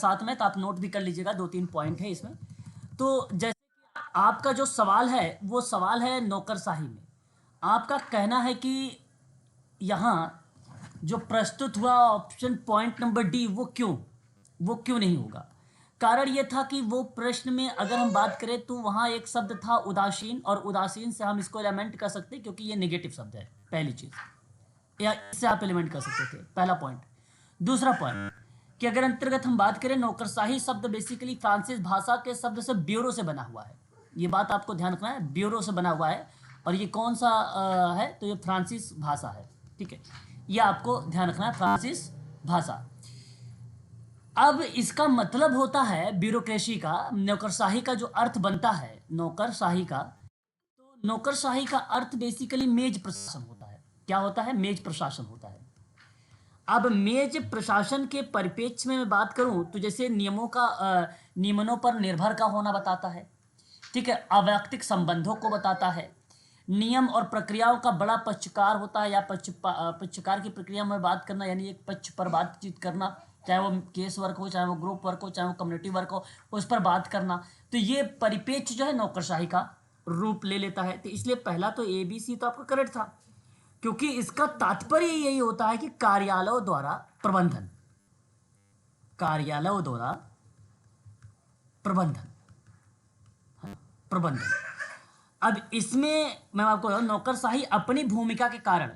साथ में, तो आप नोट भी कर लीजिएगा, 2-3 पॉइंट है इसमें। तो जैसे कि आपका जो सवाल है वो सवाल है नौकरशाही में। आपका कहना है कि यहाँ जो प्रस्तुत हुआ ऑप्शन पॉइंट नंबर डी वो क्यों नहीं होगा। कारण ये था कि वो प्रश्न में अगर हम बात करें तो वहाँ एक शब्द था उदासीन, और उदासीन से हम इसको एलिमेंट कर सकते हैं क्योंकि ये नेगेटिव शब्द है, पहली चीज़, या इससे आप एलिमेंट कर सकते थे, पहला पॉइंट। दूसरा पॉइंट कि अगर अंतर्गत हम बात करें, नौकरशाही शब्द बेसिकली फ्रांसीस भाषा के शब्द से ब्यूरो से बना हुआ है। ये बात आपको ध्यान रखना है, ब्यूरो से बना हुआ है, और ये कौन सा है, तो ये फ्रांसीस भाषा है। ठीक है, ये आपको ध्यान रखना है, फ्रांसीस भाषा। अब इसका मतलब होता है ब्यूरोक्रेसी का, नौकरशाही का जो अर्थ बनता है नौकरशाही का, तो नौकरशाही का अर्थ बेसिकली मेज प्रशासन होता है। क्या होता है? मेज प्रशासन होता है। अब मेज प्रशासन के परिप्रेक्ष्य में मैं बात करूं तो जैसे नियमों पर निर्भर का होना बताता है। ठीक है, अवैयक्तिक संबंधों को बताता है, नियम और प्रक्रियाओं का बड़ा पक्षकार होता है, या पक्षकार की प्रक्रिया में बात करना, यानी एक पक्ष पर बातचीत करना, चाहे वो केस वर्क हो, चाहे वो ग्रुप वर्क हो, चाहे वो कम्युनिटी वर्क हो, उस पर बात करना। तो ये परिप्रेक्ष्य जो है नौकरशाही का रूप ले लेता है। तो इसलिए पहला तो ABC तो आपका करेक्ट था, क्योंकि इसका तात्पर्य यही होता है कि कार्यालयों द्वारा प्रबंधन, कार्यालयों द्वारा प्रबंधन, प्रबंधन। अब इसमें मैं आपको नौकरशाही अपनी भूमिका के कारण,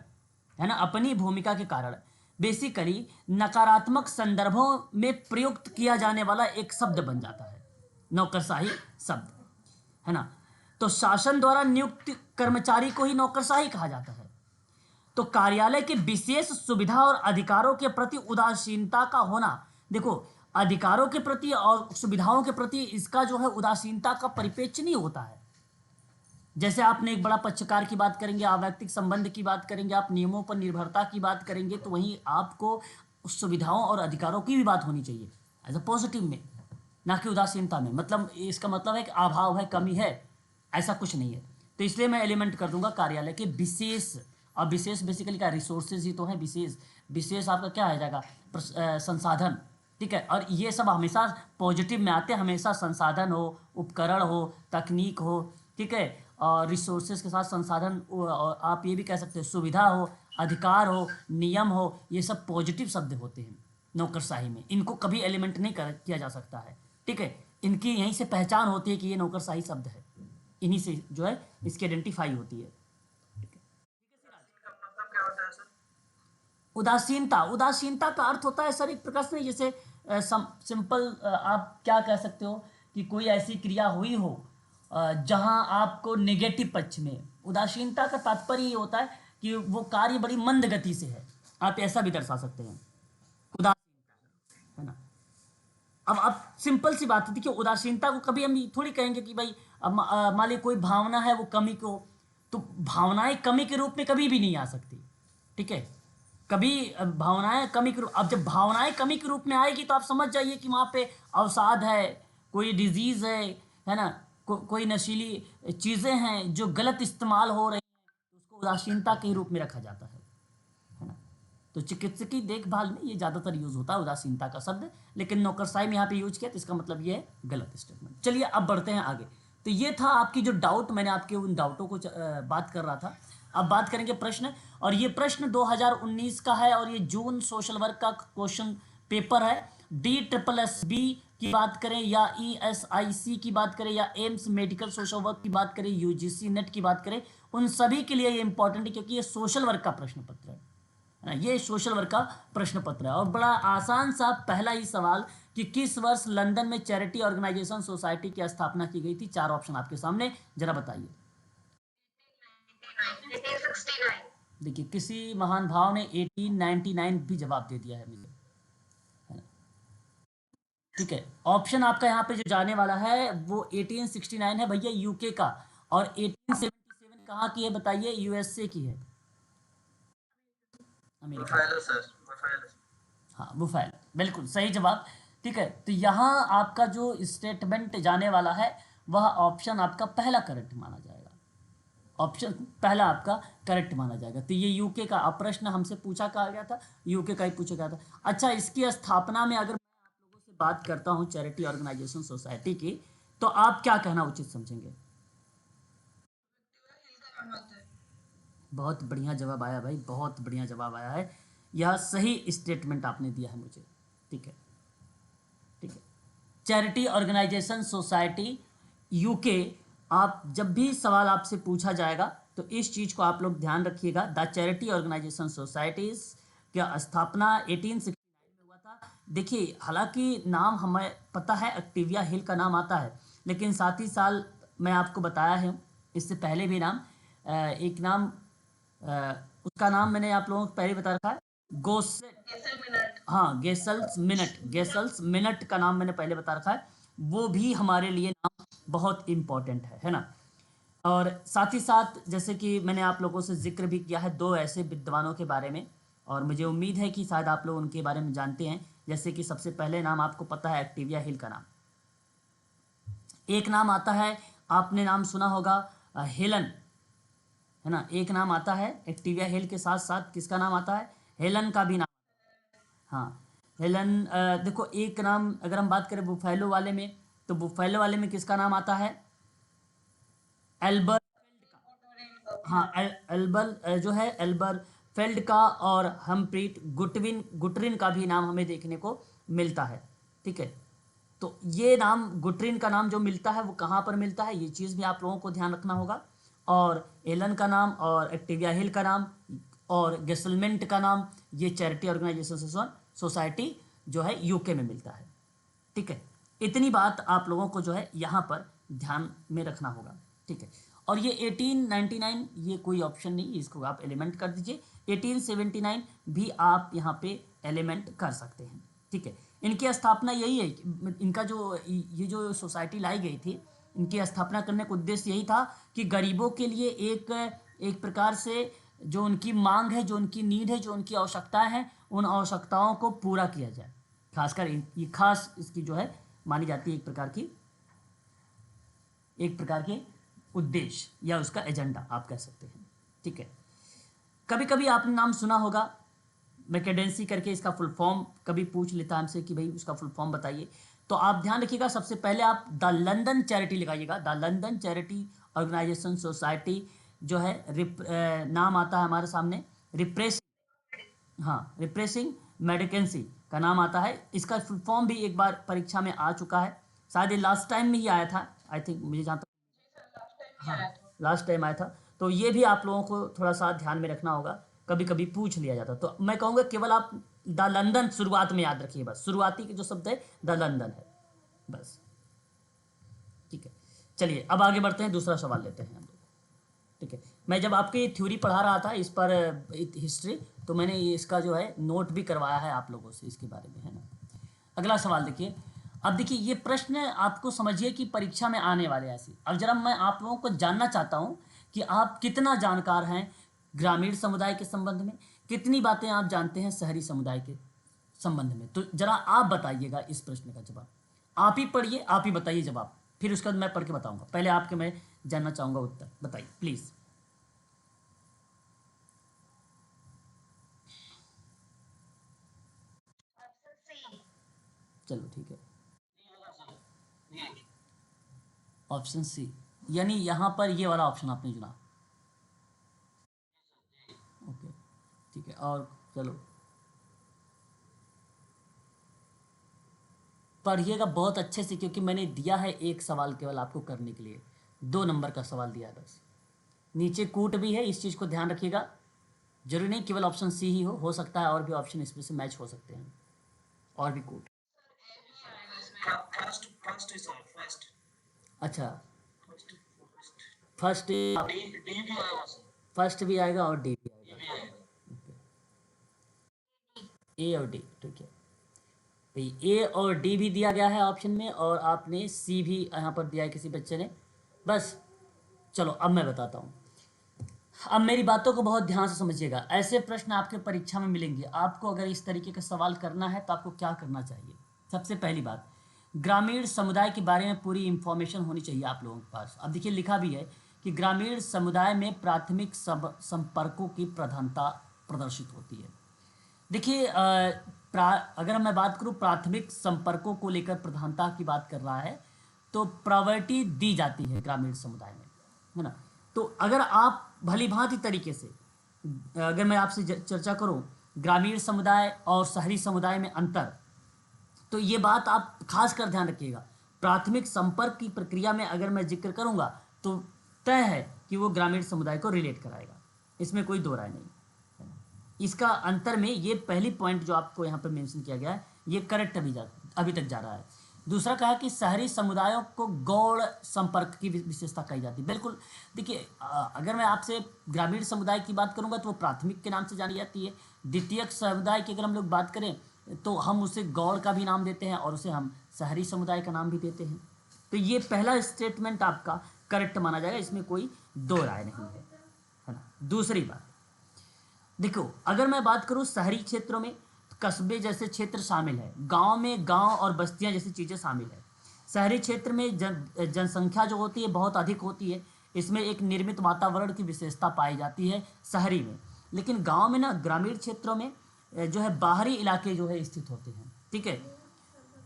है ना, अपनी भूमिका के कारण बेसिकली नकारात्मक संदर्भों में प्रयुक्त किया जाने वाला एक शब्द बन जाता है, नौकरशाही शब्द, है ना। तो शासन द्वारा नियुक्त कर्मचारी को ही नौकरशाही कहा जाता है। तो कार्यालय की विशेष सुविधा और अधिकारों के प्रति उदासीनता का होना, देखो अधिकारों के प्रति और सुविधाओं के प्रति इसका जो है उदासीनता का परिप्रेक्ष्य नहीं होता है। जैसे आपने एक बड़ा पक्षकार की बात करेंगे, अवैयक्तिक संबंध की बात करेंगे, आप नियमों पर निर्भरता की बात करेंगे, तो वहीं आपको सुविधाओं और अधिकारों की भी बात होनी चाहिए एज अ पॉजिटिव में, ना कि उदासीनता में। मतलब इसका मतलब है कि अभाव है, कमी है, ऐसा कुछ नहीं है। तो इसलिए मैं एलिमेंट कर दूंगा कार्यालय के विशेष, और विशेष बेसिकली क्या, रिसोर्सेज ही तो है विशेष। विशेष आपका क्या आ जाएगा, संसाधन। ठीक है, और ये सब हमेशा पॉजिटिव में आते हैं, हमेशा संसाधन हो, उपकरण हो, तकनीक हो, ठीक है, और रिसोर्सेज के साथ संसाधन, और आप ये भी कह सकते हो सुविधा हो, अधिकार हो, नियम हो, ये सब पॉजिटिव शब्द होते हैं नौकरशाही में। इनको कभी एलिमेंट नहीं किया जा सकता है। ठीक है, इनकी यहीं से पहचान होती है कि ये नौकरशाही शब्द है, इन्हीं से जो है इसकी आइडेंटिफाई होती है। उदासीनता, उदासीनता का अर्थ होता है सर एक प्रकार से, जैसे सिंपल आप क्या कह सकते हो कि कोई ऐसी क्रिया हुई हो जहां आपको नेगेटिव पक्ष में, उदासीनता का तात्पर्य ये होता है कि वो कार्य बड़ी मंद गति से है, आप ऐसा भी दर्शा सकते हैं उदासीनता, है ना। अब आप सिंपल सी बात है, देखिए उदासीनता को कभी हम थोड़ी कहेंगे कि भाई मान ली कोई भावना है वो कमी को, तो भावनाएं कमी के रूप में कभी भी नहीं आ सकती। ठीक है, कभी भावनाएं कमी के रूप, अब जब भावनाएं कमी के रूप में आएगी तो आप समझ जाइए कि वहाँ पे अवसाद है, कोई डिजीज है ना, कोई नशीली चीज़ें हैं जो गलत इस्तेमाल हो रही हैं, तो उसको उदासीनता के रूप में रखा जाता है ना। तो चिकित्सकीय देखभाल में ये ज़्यादातर यूज़ होता है उदासीनता का शब्द, लेकिन नौकरशाही में यहाँ पे यूज किया तो इसका मतलब ये है गलत स्टेटमेंट। चलिए अब बढ़ते हैं आगे। तो ये था आपकी जो डाउट, मैंने आपके उन डाउटों को बात कर रहा था। अब बात करेंगे प्रश्न, और ये प्रश्न 2019 का है, और ये जून सोशल वर्क का क्वेश्चन पेपर है। DSSB की बात करें, या ESIC की बात करें, या एम्स मेडिकल सोशल वर्क की बात करें, UGC नेट की बात करें, उन सभी के लिए ये इंपॉर्टेंट है, क्योंकि ये सोशल वर्क का प्रश्न पत्र है ना, ये सोशल वर्क का प्रश्न पत्र है। और बड़ा आसान सा पहला ही सवाल कि किस वर्ष लंदन में चैरिटी ऑर्गेनाइजेशन सोसाइटी की स्थापना की गई थी। 4 ऑप्शन आपके सामने, जरा बताइए। 1869। देखिए किसी महान भाव ने 1899 भी जवाब दे दिया है मुझे, है ना। ठीक है, ऑप्शन आपका यहाँ पे जो जाने वाला है वो 1869 है भैया, यूके का। और 1877 कहाँ की है बताइए? USA की है, अमेरिका। हाँ बुफेलो, बिल्कुल सही जवाब। ठीक है, तो यहाँ आपका जो स्टेटमेंट जाने वाला है वह ऑप्शन आपका पहला करेक्ट माना जाएगा, ऑप्शन पहला आपका करेक्ट माना जाएगा। तो ये यूके का प्रश्न हमसे पूछा कहा गया था, यूके का ही पूछा गया था। अच्छा, इसकी स्थापना में अगर मैं आप लोगों से बात करता हूँ चैरिटी ऑर्गेनाइजेशन सोसाइटी की, तो आप क्या कहना उचित समझेंगे? बहुत बढ़िया जवाब आया भाई, बहुत बढ़िया जवाब आया है। यह सही स्टेटमेंट आपने दिया है मुझे। ठीक है, ठीक है। Charity organisation society UK. आप जब भी सवाल आपसे पूछा जाएगा तो इस चीज़ को आप लोग ध्यान रखिएगा। द चैरिटी ऑर्गेनाइजेशन सोसाइटीज का स्थापना 1869 में हुआ था। देखिए, हालांकि नाम हमें पता है, एक्टिविया हिल का नाम आता है, लेकिन साथ ही साल मैं आपको बताया है इससे पहले भी नाम, एक नाम, उसका नाम मैंने आप लोगों को पहले बता रखा है, गोसेट। हाँ, गेसल्स मिनट का नाम मैंने पहले बता रखा है। वो भी हमारे लिए नाम बहुत इम्पोर्टेंट है ना। और साथ ही साथ जैसे कि मैंने आप लोगों से जिक्र भी किया है दो ऐसे विद्वानों के बारे में, और मुझे उम्मीद है कि शायद आप लोग उनके बारे में जानते हैं। जैसे कि सबसे पहले नाम आपको पता है एक्टिविया हिल का नाम। एक नाम आता है, आपने नाम सुना होगा, हेलन, है ना। एक नाम आता है एक्टिविया हिल के साथ साथ किसका नाम आता है? हेलन का भी नाम। हाँ, हेलन। देखो, एक नाम अगर हम बात करें बुफेलो वाले में, तो बुफेलो वाले में किसका नाम आता है? एल्बर। हाँ, एल्बर, जो है एल्बर फेल्ड का, और हमप्रीट गुटविन गुटरिन का भी नाम हमें देखने को मिलता है। ठीक है, तो ये नाम गुटरिन का नाम जो मिलता है वो कहाँ पर मिलता है, ये चीज़ भी आप लोगों को ध्यान रखना होगा। और एलन का नाम और एक्टिविया हिल का नाम और गेसलमेंट का नाम, ये चैरिटी ऑर्गेनाइजेशन सोसाइटी जो है यूके में मिलता है। ठीक है, इतनी बात आप लोगों को जो है यहाँ पर ध्यान में रखना होगा। ठीक है, और ये 1899 ये कोई ऑप्शन नहीं, इसको आप एलिमेंट कर दीजिए। 1879 भी आप यहाँ पे एलिमेंट कर सकते हैं। ठीक है, इनकी स्थापना यही है इनका जो ये जो सोसाइटी लाई गई थी, इनकी स्थापना करने का उद्देश्य यही था कि गरीबों के लिए एक एक प्रकार से जो उनकी मांग है, जो उनकी नीड है, जो उनकी आवश्यकताएं हैं, उन आवश्यकताओं को पूरा किया जाए। खासकर ये खास इसकी जो है मानी जाती है एक प्रकार के उद्देश्य या उसका एजेंडा आप कह सकते हैं। ठीक है, कभी कभी आपने नाम सुना होगा मैकेडेंसी करके, इसका फुल फॉर्म कभी पूछ लेता हमसे कि भाई उसका फुल फॉर्म बताइए। तो आप ध्यान रखिएगा, सबसे पहले आप द लंदन चैरिटी लगाइएगा। The London charity organisation society जो है नाम आता है हमारे सामने रिप्रेस, हाँ, रिप्रेसिंग मेडिकेंसी का नाम आता है। इसका फुल फॉर्म भी एक बार परीक्षा में आ चुका है, शायद ये लास्ट टाइम में ही आया था, आई थिंक, मुझे जहाँ तक, हाँ, लास्ट टाइम आया था। तो ये भी आप लोगों को थोड़ा सा ध्यान में रखना होगा, कभी कभी पूछ लिया जाता। तो मैं कहूँगा केवल आप द लंदन शुरुआत में याद रखिए, बस शुरुआती के जो शब्द है द लंदन है, बस। ठीक है, चलिए अब आगे बढ़ते हैं, दूसरा सवाल लेते हैं हम लोग। ठीक है, मैं जब आपकी थ्योरी पढ़ा रहा था इस पर, हिस्ट्री, तो मैंने ये इसका जो है नोट भी करवाया है आप लोगों से इसके बारे में, है ना। अगला सवाल देखिए। अब देखिए, ये प्रश्न आपको समझिए कि परीक्षा में आने वाले ऐसे। अब जरा मैं आप लोगों को जानना चाहता हूँ कि आप कितना जानकार हैं ग्रामीण समुदाय के संबंध में, कितनी बातें आप जानते हैं शहरी समुदाय के संबंध में। तो जरा आप बताइएगा इस प्रश्न का जवाब। आप ही पढ़िए, आप ही बताइए जवाब, फिर उसके बाद मैं पढ़ के बताऊंगा। पहले आपके मैं जानना चाहूंगा उत्तर, बताइए प्लीज़। चलो ठीक है, ऑप्शन सी, यानी यहाँ पर ये वाला ऑप्शन आपने चुना। ओके, ठीक है, और चलो पढ़िएगा बहुत अच्छे से, क्योंकि मैंने दिया है एक सवाल केवल आपको करने के लिए, 2 नंबर का सवाल दिया है बस। नीचे कूट भी है, इस चीज़ को ध्यान रखिएगा। जरूरी नहीं केवल ऑप्शन सी ही हो सकता है और भी ऑप्शन इसमें से मैच हो सकते हैं, और भी कूट। अच्छा, फर्स्ट, फर्स्ट भी आएगा और डी भी आएगा। ए और डी, ठीक है भाई, ए और डी भी दिया गया है ऑप्शन में, और आपने सी भी यहाँ पर दिया है किसी बच्चे ने, बस। चलो अब मैं बताता हूँ। अब मेरी बातों को बहुत ध्यान से समझिएगा, ऐसे प्रश्न आपके परीक्षा में मिलेंगे। आपको अगर इस तरीके का सवाल करना है तो आपको क्या करना चाहिए? सबसे पहली बात, ग्रामीण समुदाय के बारे में पूरी इंफॉर्मेशन होनी चाहिए आप लोगों के पास। अब देखिए, लिखा भी है कि ग्रामीण समुदाय में प्राथमिक संपर्कों की प्रधानता प्रदर्शित होती है। देखिए अगर मैं बात करूं प्राथमिक संपर्कों को लेकर प्रधानता की बात कर रहा है, तो प्रायोरिटी दी जाती है ग्रामीण समुदाय में, है ना। तो अगर आप भली भांति तरीके से, अगर मैं आपसे चर्चा करूं ग्रामीण समुदाय और शहरी समुदाय में अंतर, तो ये बात आप खास कर ध्यान रखिएगा। प्राथमिक संपर्क की प्रक्रिया में अगर मैं जिक्र करूंगा तो तय है कि वो ग्रामीण समुदाय को रिलेट कराएगा, इसमें कोई दो राय नहीं। इसका अंतर में ये पहली पॉइंट जो आपको यहाँ पर मेंशन किया गया है ये करेक्ट अभी तक जा रहा है। दूसरा कहा कि शहरी समुदायों को गौड़ संपर्क की विशेषता कही जाती है। बिल्कुल, देखिए अगर मैं आपसे ग्रामीण समुदाय की बात करूंगा तो वो प्राथमिक के नाम से जानी जाती है। द्वितीयक समुदाय की अगर हम लोग बात करें तो हम उसे गौड़ का भी नाम देते हैं और उसे हम शहरी समुदाय का नाम भी देते हैं। तो ये पहला स्टेटमेंट आपका करेक्ट माना जाएगा, इसमें कोई दो राय नहीं है ना। दूसरी बात देखो, अगर मैं बात करूं शहरी क्षेत्रों में तो कस्बे जैसे क्षेत्र शामिल है, गांव में गांव और बस्तियां जैसी चीज़ें शामिल है। शहरी क्षेत्र में जनसंख्या जो होती है बहुत अधिक होती है, इसमें एक निर्मित वातावरण की विशेषता पाई जाती है शहरी में। लेकिन गांव में ना, ग्रामीण क्षेत्रों में जो है बाहरी इलाके जो है स्थित होते हैं, ठीक है,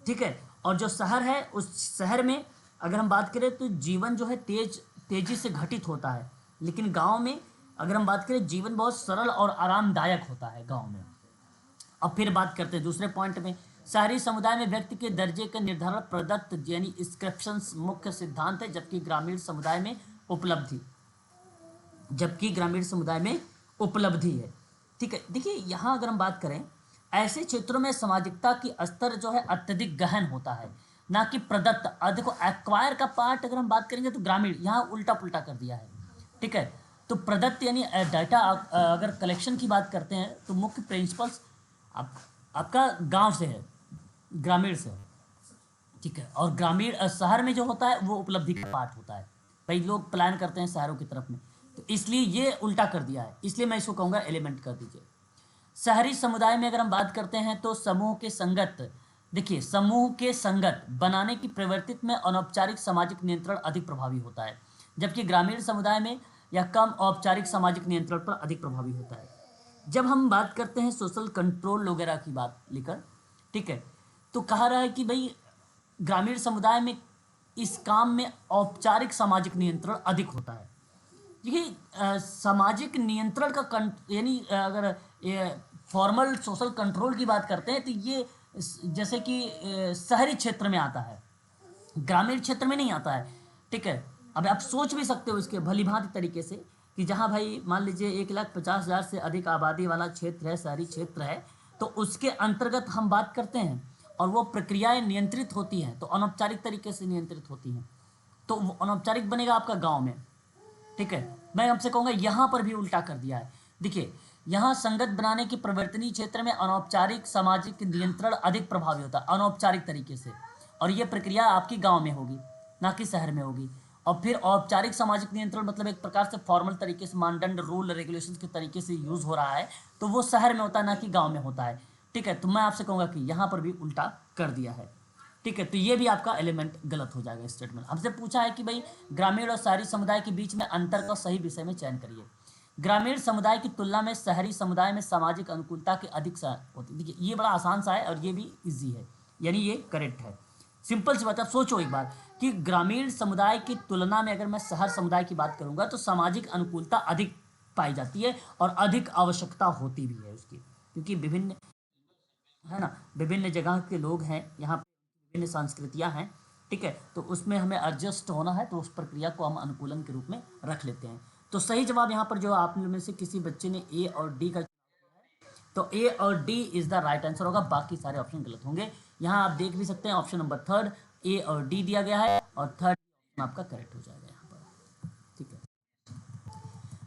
ठीक है। और जो शहर है उस शहर में अगर हम बात करें तो जीवन जो है तेजी से घटित होता है, लेकिन गांव में अगर हम बात करें जीवन बहुत सरल और आरामदायक होता है गांव में। अब फिर बात करते हैं दूसरे पॉइंट में, शहरी समुदाय में व्यक्ति के दर्जे का निर्धारण प्रदत्त यानी इंस्क्रिप्शंस मुख्य सिद्धांत है, जबकि ग्रामीण समुदाय में उपलब्धि है, ठीक है। देखिए यहाँ अगर हम बात करें, ऐसे क्षेत्रों में सामाजिकता की स्तर जो है अत्यधिक गहन होता है, ना कि प्रदत्त। देखो एक्वायर का पार्ट अगर हम बात करेंगे तो ग्रामीण, यहाँ उल्टा पुल्टा कर दिया है, ठीक है। तो प्रदत्त यानी डाटा अगर कलेक्शन की बात करते हैं तो मुख्य प्रिंसिपल्स आपका गांव से है, ग्रामीण से है, ठीक है। और ग्रामीण शहर में जो होता है वो उपलब्धि का पार्ट होता है। कई लोग प्लान करते हैं शहरों की तरफ में, तो इसलिए ये उल्टा कर दिया है, इसलिए मैं इसको कहूँगा एलिमेंट कर दीजिए। शहरी समुदाय में अगर हम बात करते हैं तो समूह के संगत, देखिए समूह के संगत बनाने की प्रवृत्ति में अनौपचारिक सामाजिक नियंत्रण अधिक प्रभावी होता है, जबकि ग्रामीण समुदाय में यह कम औपचारिक सामाजिक नियंत्रण पर अधिक प्रभावी होता है। जब हम बात करते हैं सोशल कंट्रोल वगैरह की बात लेकर, ठीक है, तो कहा रहा है कि भाई ग्रामीण समुदाय में इस काम में औपचारिक सामाजिक नियंत्रण अधिक होता है। देखिए सामाजिक नियंत्रण का यानी अगर फॉर्मल सोशल कंट्रोल की बात करते हैं तो ये जैसे कि शहरी क्षेत्र में आता है, ग्रामीण क्षेत्र में नहीं आता है, ठीक है। अब आप सोच भी सकते हो इसके भली भांति तरीके से कि जहाँ भाई मान लीजिए 1,50,000 से अधिक आबादी वाला क्षेत्र है, शहरी क्षेत्र है, तो उसके अंतर्गत हम बात करते हैं और वो प्रक्रियाएं नियंत्रित होती हैं तो अनौपचारिक तरीके से नियंत्रित होती हैं, तो वो अनौपचारिक बनेगा आपका गाँव में, ठीक है। मैं आपसे कहूँगा यहाँ पर भी उल्टा कर दिया है। देखिए यहाँ संगत बनाने की प्रवर्तनीय क्षेत्र में अनौपचारिक सामाजिक नियंत्रण अधिक प्रभावी होता है, अनौपचारिक तरीके से, और ये प्रक्रिया आपकी गांव में होगी ना कि शहर में होगी। और फिर औपचारिक सामाजिक नियंत्रण मतलब एक प्रकार से फॉर्मल तरीके से मानदंड रूल रेगुलेशन के तरीके से यूज़ हो रहा है, तो वो शहर में होता है ना कि गाँव में होता है, ठीक है। तो मैं आपसे कहूँगा कि यहाँ पर भी उल्टा कर दिया है, ठीक है। तो ये भी आपका एलिमेंट गलत हो जाएगा स्टेटमेंट। हमसे पूछा है कि भाई ग्रामीण और शहरी समुदाय के बीच में अंतर का सही विषय में चयन करिए। ग्रामीण समुदाय की तुलना में शहरी समुदाय में सामाजिक अनुकूलता की अधिक होती है। देखिए ये बड़ा आसान सा है और ये भी इजी है, यानी ये करेक्ट है। सिंपल सी बात है, सोचो एक बार कि ग्रामीण समुदाय की तुलना में अगर मैं शहर समुदाय की बात करूंगा तो सामाजिक अनुकूलता अधिक पाई जाती है और अधिक आवश्यकता होती भी है उसकी, क्योंकि विभिन्न, है ना, विभिन्न जगह के लोग हैं यहाँ पे, विभिन्न संस्कृतियाँ हैं, ठीक है। तो उसमें हमें एडजस्ट होना है, तो उस प्रक्रिया को हम अनुकूलन के रूप में रख लेते हैं। तो सही जवाब यहाँ पर जो आप में से किसी बच्चे ने ए और डी का, तो ए और D is the right answer होगा, बाकी सारे ऑप्शन गलत होंगे। यहाँ आप देख भी सकते हैं ऑप्शन नंबर थर्ड ए और डी दिया गया है और थर्ड ऑप्शन आपका करेक्ट हो जाएगा यहाँ पर, ठीक है।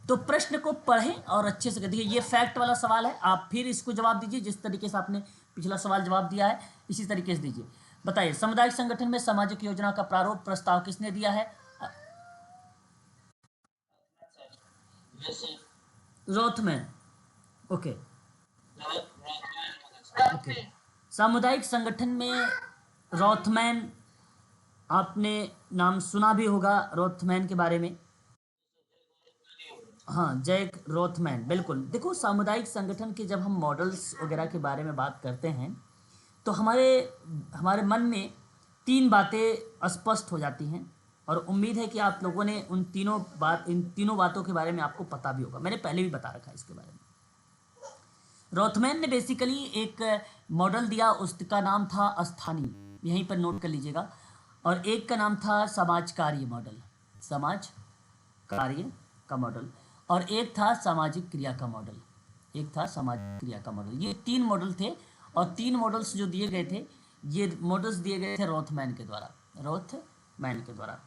तो प्रश्न को पढ़ें और अच्छे से देखिए, ये फैक्ट वाला सवाल है, आप फिर इसको जवाब दीजिए जिस तरीके से आपने पिछला सवाल जवाब दिया है इसी तरीके से दीजिए। बताइए सामुदायिक संगठन में सामाजिक योजना का प्रारूप प्रस्ताव किसने दिया है? रोथमैन, ओके ओके। सामुदायिक संगठन में रोथमैन, आपने नाम सुना भी होगा रोथमैन के बारे में, हाँ, जैक रोथमैन, बिल्कुल। देखो, सामुदायिक संगठन के जब हम मॉडल्स वगैरह के बारे में बात करते हैं, तो हमारे हमारे मन में 3 बातें स्पष्ट हो जाती हैं, और उम्मीद है कि आप लोगों ने इन तीनों बातों के बारे में आपको पता भी होगा। मैंने पहले भी बता रखा है इसके बारे में। रोथमैन ने बेसिकली एक मॉडल दिया, उसका नाम था अस्थानी, यहीं पर नोट कर लीजिएगा। और एक का नाम था समाज कार्य मॉडल, समाज कार्य का मॉडल। और एक था सामाजिक क्रिया का मॉडल, एक था सामाजिक क्रिया का मॉडल। ये 3 मॉडल थे, और 3 मॉडल्स जो दिए गए थे, ये मॉडल्स दिए गए थे रोथमैन के द्वारा, रोथमैन के द्वारा।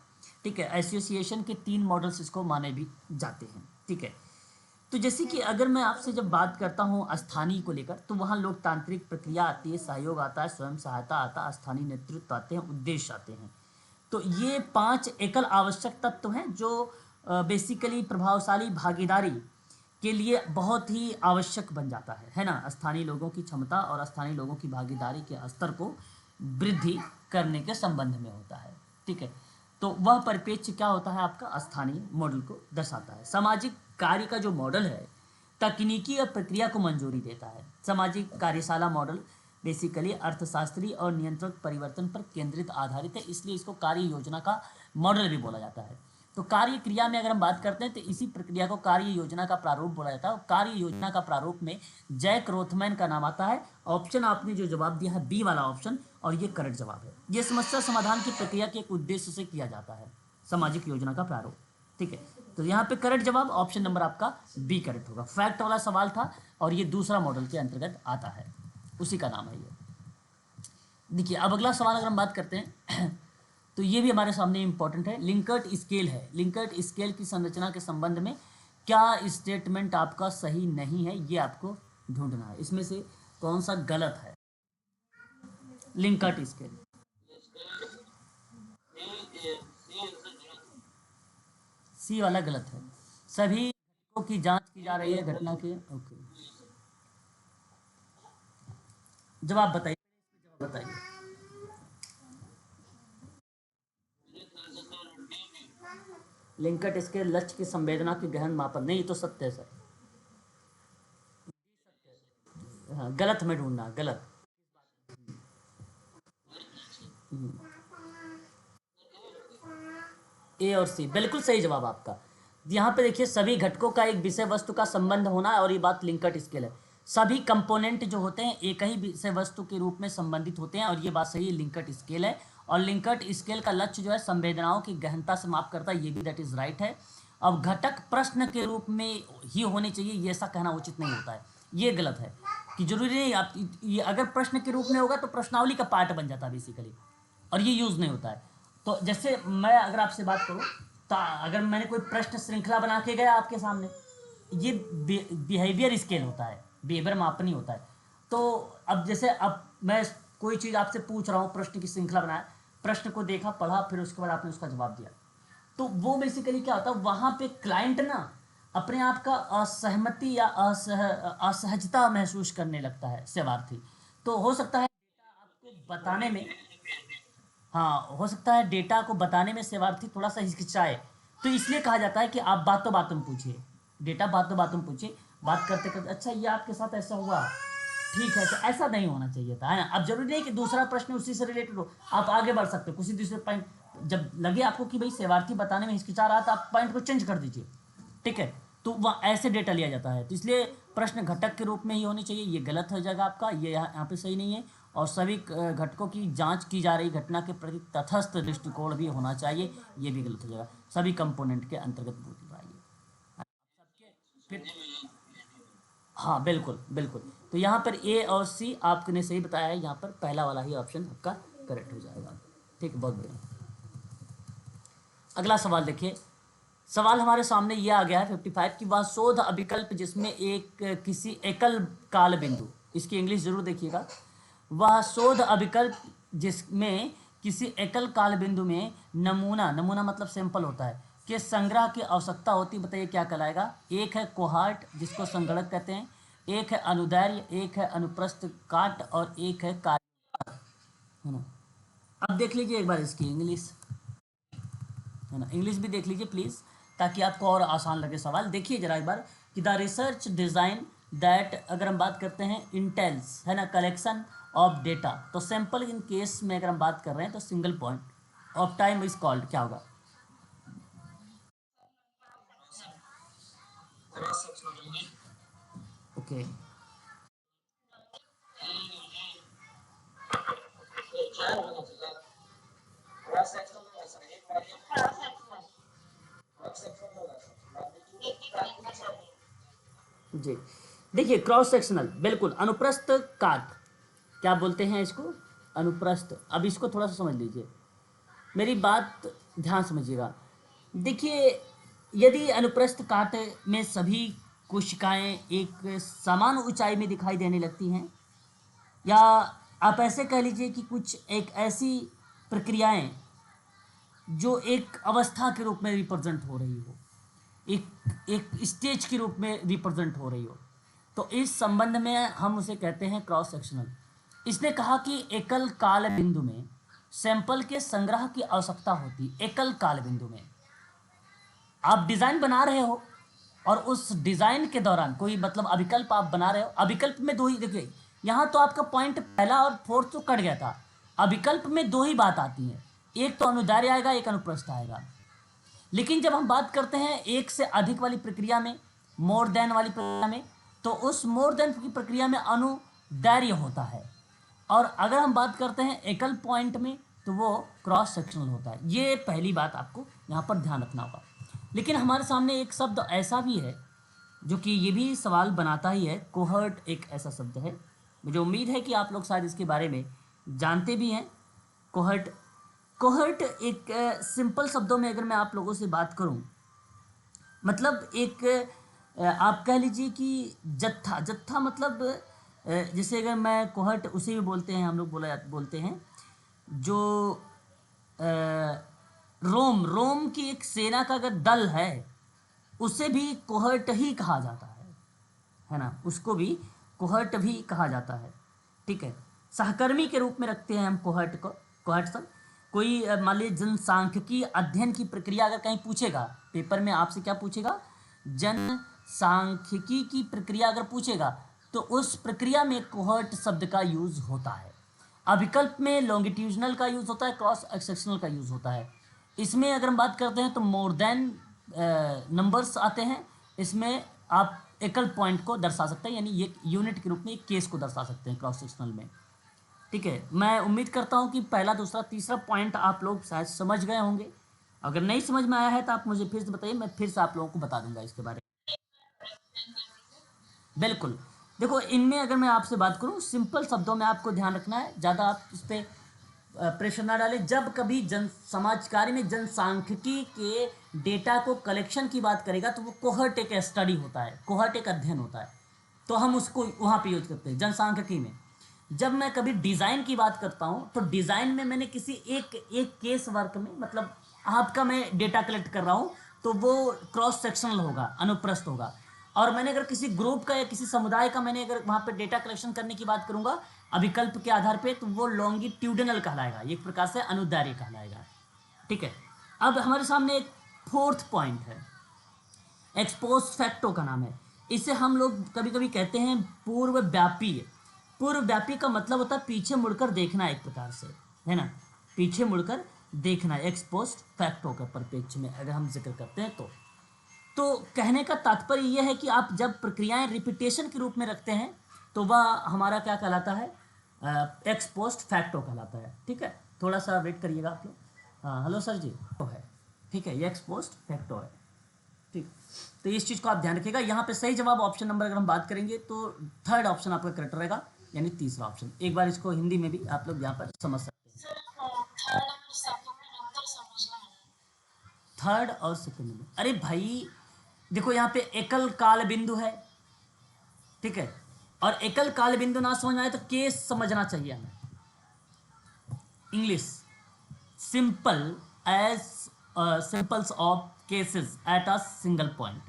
ठीक है, एसोसिएशन के 3 मॉडल्स इसको माने भी जाते हैं। ठीक है, तो जैसे कि अगर मैं आपसे जब बात करता हूँ स्थानीय को लेकर, तो वहाँ लोकतांत्रिक प्रक्रिया आती है, सहयोग आता है, स्वयं सहायता आता है, स्थानीय नेतृत्व आते हैं, उद्देश्य आते हैं। तो ये 5 एकल आवश्यक तत्व हैं जो बेसिकली प्रभावशाली भागीदारी के लिए बहुत ही आवश्यक बन जाता है ना। स्थानीय लोगों की क्षमता और स्थानीय लोगों की भागीदारी के स्तर को वृद्धि करने के संबंध में होता है। ठीक है, तो वह परिप्रेक्ष्य क्या होता है, आपका स्थानीय मॉडल को दर्शाता है। सामाजिक कार्य का जो मॉडल है, तकनीकी और प्रक्रिया को मंजूरी देता है। सामाजिक कार्यशाला मॉडल बेसिकली अर्थशास्त्री और नियंत्रक परिवर्तन पर केंद्रित आधारित है, इसलिए इसको कार्य योजना का मॉडल भी बोला जाता है। तो कार्य क्रिया में अगर हम बात करते हैं, तो इसी प्रक्रिया को कार्य योजना का प्रारूप बोला जाता है। और कार्य योजना का प्रारूप में जैक रोथमैन का नाम आता है। ऑप्शन आपने जो जवाब दिया है, बी वाला ऑप्शन, और ये करेक्ट जवाब है। ये समस्या समाधान की प्रक्रिया के एक उद्देश्य से किया जाता है, सामाजिक योजना का प्रारूप। ठीक है, तो यहाँ पे करेक्ट जवाब ऑप्शन नंबर आपका बी करेक्ट होगा। फैक्ट वाला सवाल था, और ये दूसरा मॉडल के अंतर्गत आता है, उसी का नाम है ये। देखिए, अब अगला सवाल अगर हम बात करते हैं तो ये भी हमारे सामने इंपॉर्टेंट है। लिंकर्ट स्केल है। लिंकर्ट स्केल की संरचना के संबंध में क्या स्टेटमेंट आपका सही नहीं है, ये आपको ढूंढना है। इसमें से कौन सा गलत है? लिंकर्ट स्केल, सी वाला गलत है। सभी घटकों की जांच की जा रही है घटना के। ओके, जवाब बताइए, जवाब बताइए। लिंकट इसके लक्ष्य की संवेदना की गहन मापन, नहीं, ये तो सत्य है सर। हाँ, गलत में ढूंढना, गलत। ए और सी, बिल्कुल सही जवाब आपका। यहाँ पे देखिए, सभी घटकों का एक विषय वस्तु का संबंध होना, और ये बात लिंकट स्केल है। सभी कंपोनेंट जो होते हैं एक ही विषय वस्तु के रूप में संबंधित होते हैं, और ये बात सही है, लिंकट स्केल है। और लिंकट स्केल का लक्ष्य जो है संवेदनाओं की गहनता से माप करता है, ये भी दैट इज राइट है। अब घटक प्रश्न के रूप में ही होने चाहिए, ये ऐसा कहना उचित नहीं होता है, ये गलत है। कि जरूरी नहीं आप ये अगर प्रश्न के रूप में होगा तो प्रश्नावली का पार्ट बन जाता है बेसिकली, और ये यूज़ नहीं होता है। तो जैसे मैं अगर आपसे बात करूँ, तो अगर मैंने कोई प्रश्न श्रृंखला बना के गया आपके सामने, ये बिहेवियर स्केल होता है, बिहेवियर मापनी होता है। तो अब जैसे अब मैं कोई चीज़ आपसे पूछ रहा हूँ, प्रश्न की श्रृंखला बनाया, प्रश्न को देखा, पढ़ा, फिर उसके बाद आपने उसका जवाब दिया, तो वो बेसिकली क्या होता है, वहाँ पे क्लाइंट ना अपने आप का असहमति या असहजता महसूस करने लगता है, सेवार्थी। तो हो सकता है आपको बताने में, हाँ, हो सकता है डेटा को बताने में सेवार्थी थोड़ा सा हिचकिचाए। तो इसलिए कहा जाता है कि आप बातों बातों में पूछिए, डेटा बातों बातों में पूछिए। बात करते करते, अच्छा ये आपके साथ ऐसा हुआ, ठीक है, तो ऐसा नहीं होना चाहिए था, है ना। अब जरूरी नहीं कि दूसरा प्रश्न उसी से रिलेटेड हो, आप आगे बढ़ सकते हो किसी दूसरे पॉइंट। जब लगे आपको कि भाई सेवार्थी बताने में हिचकिचा रहा था, आप पॉइंट को चेंज कर दीजिए। ठीक है, तो वह ऐसे डेटा लिया जाता है। तो इसलिए प्रश्न घटक के रूप में ही होनी चाहिए, ये गलत हो जाएगा आपका, ये यहाँ पे सही नहीं है। और सभी घटकों की जांच की जा रही घटना के प्रति तटस्थ दृष्टिकोण भी होना चाहिए, ये भी गलत हो जाएगा। सभी कंपोनेंट के अंतर्गत बोल पाएंगे फिर। हाँ, बिल्कुल बिल्कुल। तो यहाँ पर ए और सी आपने सही बताया है, यहाँ पर पहला वाला ही ऑप्शन आपका करेक्ट हो जाएगा। ठीक है, बहुत बढ़िया। अगला सवाल देखिए। सवाल हमारे सामने ये आ गया है 55 की, वह शोध अभिकल्प जिसमें एक किसी एकल काल बिंदु, इसकी इंग्लिश जरूर देखिएगा। वह शोध अभिकल्प जिसमें किसी एकल काल बिंदु में नमूना, नमूना मतलब सैंपल होता है, के संग्रह की आवश्यकता होती, बताइए क्या कहलाएगा। एक है कोहार्ट, जिसको संगणक कहते हैं, एक है अनुदैर्य, एक है अनुप्रस्थ काट, और एक है कार्य, है ना। अब देख लीजिए एक बार इसकी इंग्लिश, है ना, इंग्लिश भी देख लीजिए प्लीज़। ताकि आपको और आसान लगे सवाल। देखिए जरा एक बार कि द रिसर्च डिज़ाइन दैट, अगर हम बात करते हैं इंटेल्स, है ना, कलेक्शन ऑफ डेटा, तो सैंपल इन केस में अगर हम बात कर रहे हैं तो single point of time is called, क्या होगा? ओके, जी। देखिए क्रॉस सेक्शनल, बिल्कुल अनुप्रस्थ काट, क्या बोलते हैं इसको? अनुप्रस्थ। अब इसको थोड़ा सा समझ लीजिए, मेरी बात ध्यान समझिएगा। देखिए, यदि अनुप्रस्थ काट में सभी कोशिकाएं एक समान ऊंचाई में दिखाई देने लगती हैं, या आप ऐसे कह लीजिए कि कुछ एक ऐसी प्रक्रियाएं जो एक अवस्था के रूप में रिप्रेजेंट हो रही हो, एक एक स्टेज के रूप में रिप्रेजेंट हो रही हो, तो इस संबंध में हम उसे कहते हैं क्रॉस सेक्शनल। इसने कहा कि एकल काल बिंदु में सैंपल के संग्रह की आवश्यकता होती। एकल काल बिंदु में आप डिज़ाइन बना रहे हो और उस डिज़ाइन के दौरान कोई मतलब अभिकल्प आप बना रहे हो। अभिकल्प में दो ही, देखिए यहाँ तो आपका पॉइंट पहला और फोर्थ तो कट गया था। अभिकल्प में दो ही बात आती है, एक तो अनुदैर्य आएगा, एक अनुप्रस्थ आएगा। लेकिन जब हम बात करते हैं एक से अधिक वाली प्रक्रिया में, मोर देन वाली प्रक्रिया में, तो उस मोर देन की प्रक्रिया में अनुदैर्य होता है। और अगर हम बात करते हैं एकल पॉइंट में, तो वो क्रॉस सेक्शनल होता है। ये पहली बात आपको यहाँ पर ध्यान रखना होगा। लेकिन हमारे सामने एक शब्द ऐसा भी है जो कि ये भी सवाल बनाता ही है। कोहर्ट एक ऐसा शब्द है, मुझे उम्मीद है कि आप लोग शायद इसके बारे में जानते भी हैं। कोहर्ट, कोहर्ट एक सिंपल शब्दों में अगर मैं आप लोगों से बात करूं, मतलब एक आप कह लीजिए कि जत्था। जत्था मतलब जैसे अगर मैं कोहर्ट, उसे भी बोलते हैं हम लोग, बोलते हैं जो अ, रोम की एक सेना का अगर दल है, उसे भी कोहर्ट ही कहा जाता है ना, उसको भी कोहर्ट भी कहा जाता है। ठीक है, सहकर्मी के रूप में रखते हैं हम कोहर्ट को। कोहर्ट सब कोई मान लीजिए जनसांख्यिकी अध्ययन की प्रक्रिया अगर कहीं पूछेगा पेपर में, आपसे क्या पूछेगा? जनसांख्यिकी की प्रक्रिया अगर पूछेगा, तो उस प्रक्रिया में कोहर्ट शब्द का यूज होता है। अभिकल्प में लॉन्गिट्यूजनल का यूज होता है, क्रॉस सेक्शनल का यूज होता है। इसमें अगर हम बात करते हैं तो मोर देन नंबर्स आते हैं। इसमें आप एकल पॉइंट को दर्शा सकते हैं, यानी ये यूनिट के रूप में एक केस को दर्शा सकते हैं क्रॉस सेक्शनल में। ठीक है, मैं उम्मीद करता हूँ कि पहला, दूसरा, तीसरा पॉइंट आप लोग शायद समझ गए होंगे। अगर नहीं समझ में आया है तो आप मुझे फिर से बताइए, मैं फिर से आप लोगों को बता दूंगा इसके बारे में। बिल्कुल। देखो, इनमें अगर मैं आपसे बात करूँ सिंपल शब्दों में, आपको ध्यान रखना है, ज़्यादा आप इस पर प्रेशर ना डालें। जब कभी जन समाज कार्य में जनसांख्यिकी के डेटा को कलेक्शन की बात करेगा, तो वो कोहर्ट एक स्टडी होता है, कोहर्ट एक अध्ययन होता है, तो हम उसको वहाँ पे यूज करते हैं जनसांख्यिकी में। जब मैं कभी डिज़ाइन की बात करता हूँ, तो डिज़ाइन में मैंने किसी एक एक केस वर्क में, मतलब आपका मैं डेटा कलेक्ट कर रहा हूँ, तो वो क्रॉस सेक्शनल होगा, अनुप्रस्थ होगा। और मैंने अगर किसी ग्रुप का या किसी समुदाय का मैंने अगर वहाँ पे डेटा कलेक्शन करने की बात करूँगा अभिकल्प के आधार पे, तो वो लॉन्गिट्यूडनल कहलाएगा, एक प्रकार से अनुदैर्य कहलाएगा। ठीक है, अब हमारे सामने एक फोर्थ पॉइंट है, एक्सपोस्ट फैक्टो का नाम है। इसे हम लोग कभी कभी कहते हैं पूर्व व्यापी। पूर्व व्यापी का मतलब होता है पीछे मुड़कर देखना, एक प्रकार से, है ना, पीछे मुड़कर देखना। एक्सपोस्ट फैक्टो का परिप्रेक्ष्य में अगर हम जिक्र करते हैं तो कहने का तात्पर्य यह है कि आप जब प्रक्रियाएं रिपीटेशन के रूप में रखते हैं, तो वह हमारा क्या कहलाता है? एक्स पोस्ट फैक्टो कहलाता है। ठीक है, थोड़ा सा वेट करिएगा आप लोग। हाँ, हेलो सर जी, तो है, ठीक है, ये एक्स पोस्ट फैक्टो है। ठीक, तो इस चीज़ को आप ध्यान रखिएगा। यहाँ पे सही जवाब ऑप्शन नंबर अगर हम बात करेंगे तो थर्ड ऑप्शन आपका करेक्ट रहेगा, यानी तीसरा ऑप्शन। एक बार इसको हिंदी में भी आप लोग यहाँ पर समझ सकते हैं। थर्ड और सेकंड में, अरे भाई देखो, यहाँ पे एकल काल बिंदु है, ठीक है, और एकल काल बिंदु ना समझ में आए तो केस समझना चाहिए हमें। English, simple as simples of cases at a single point.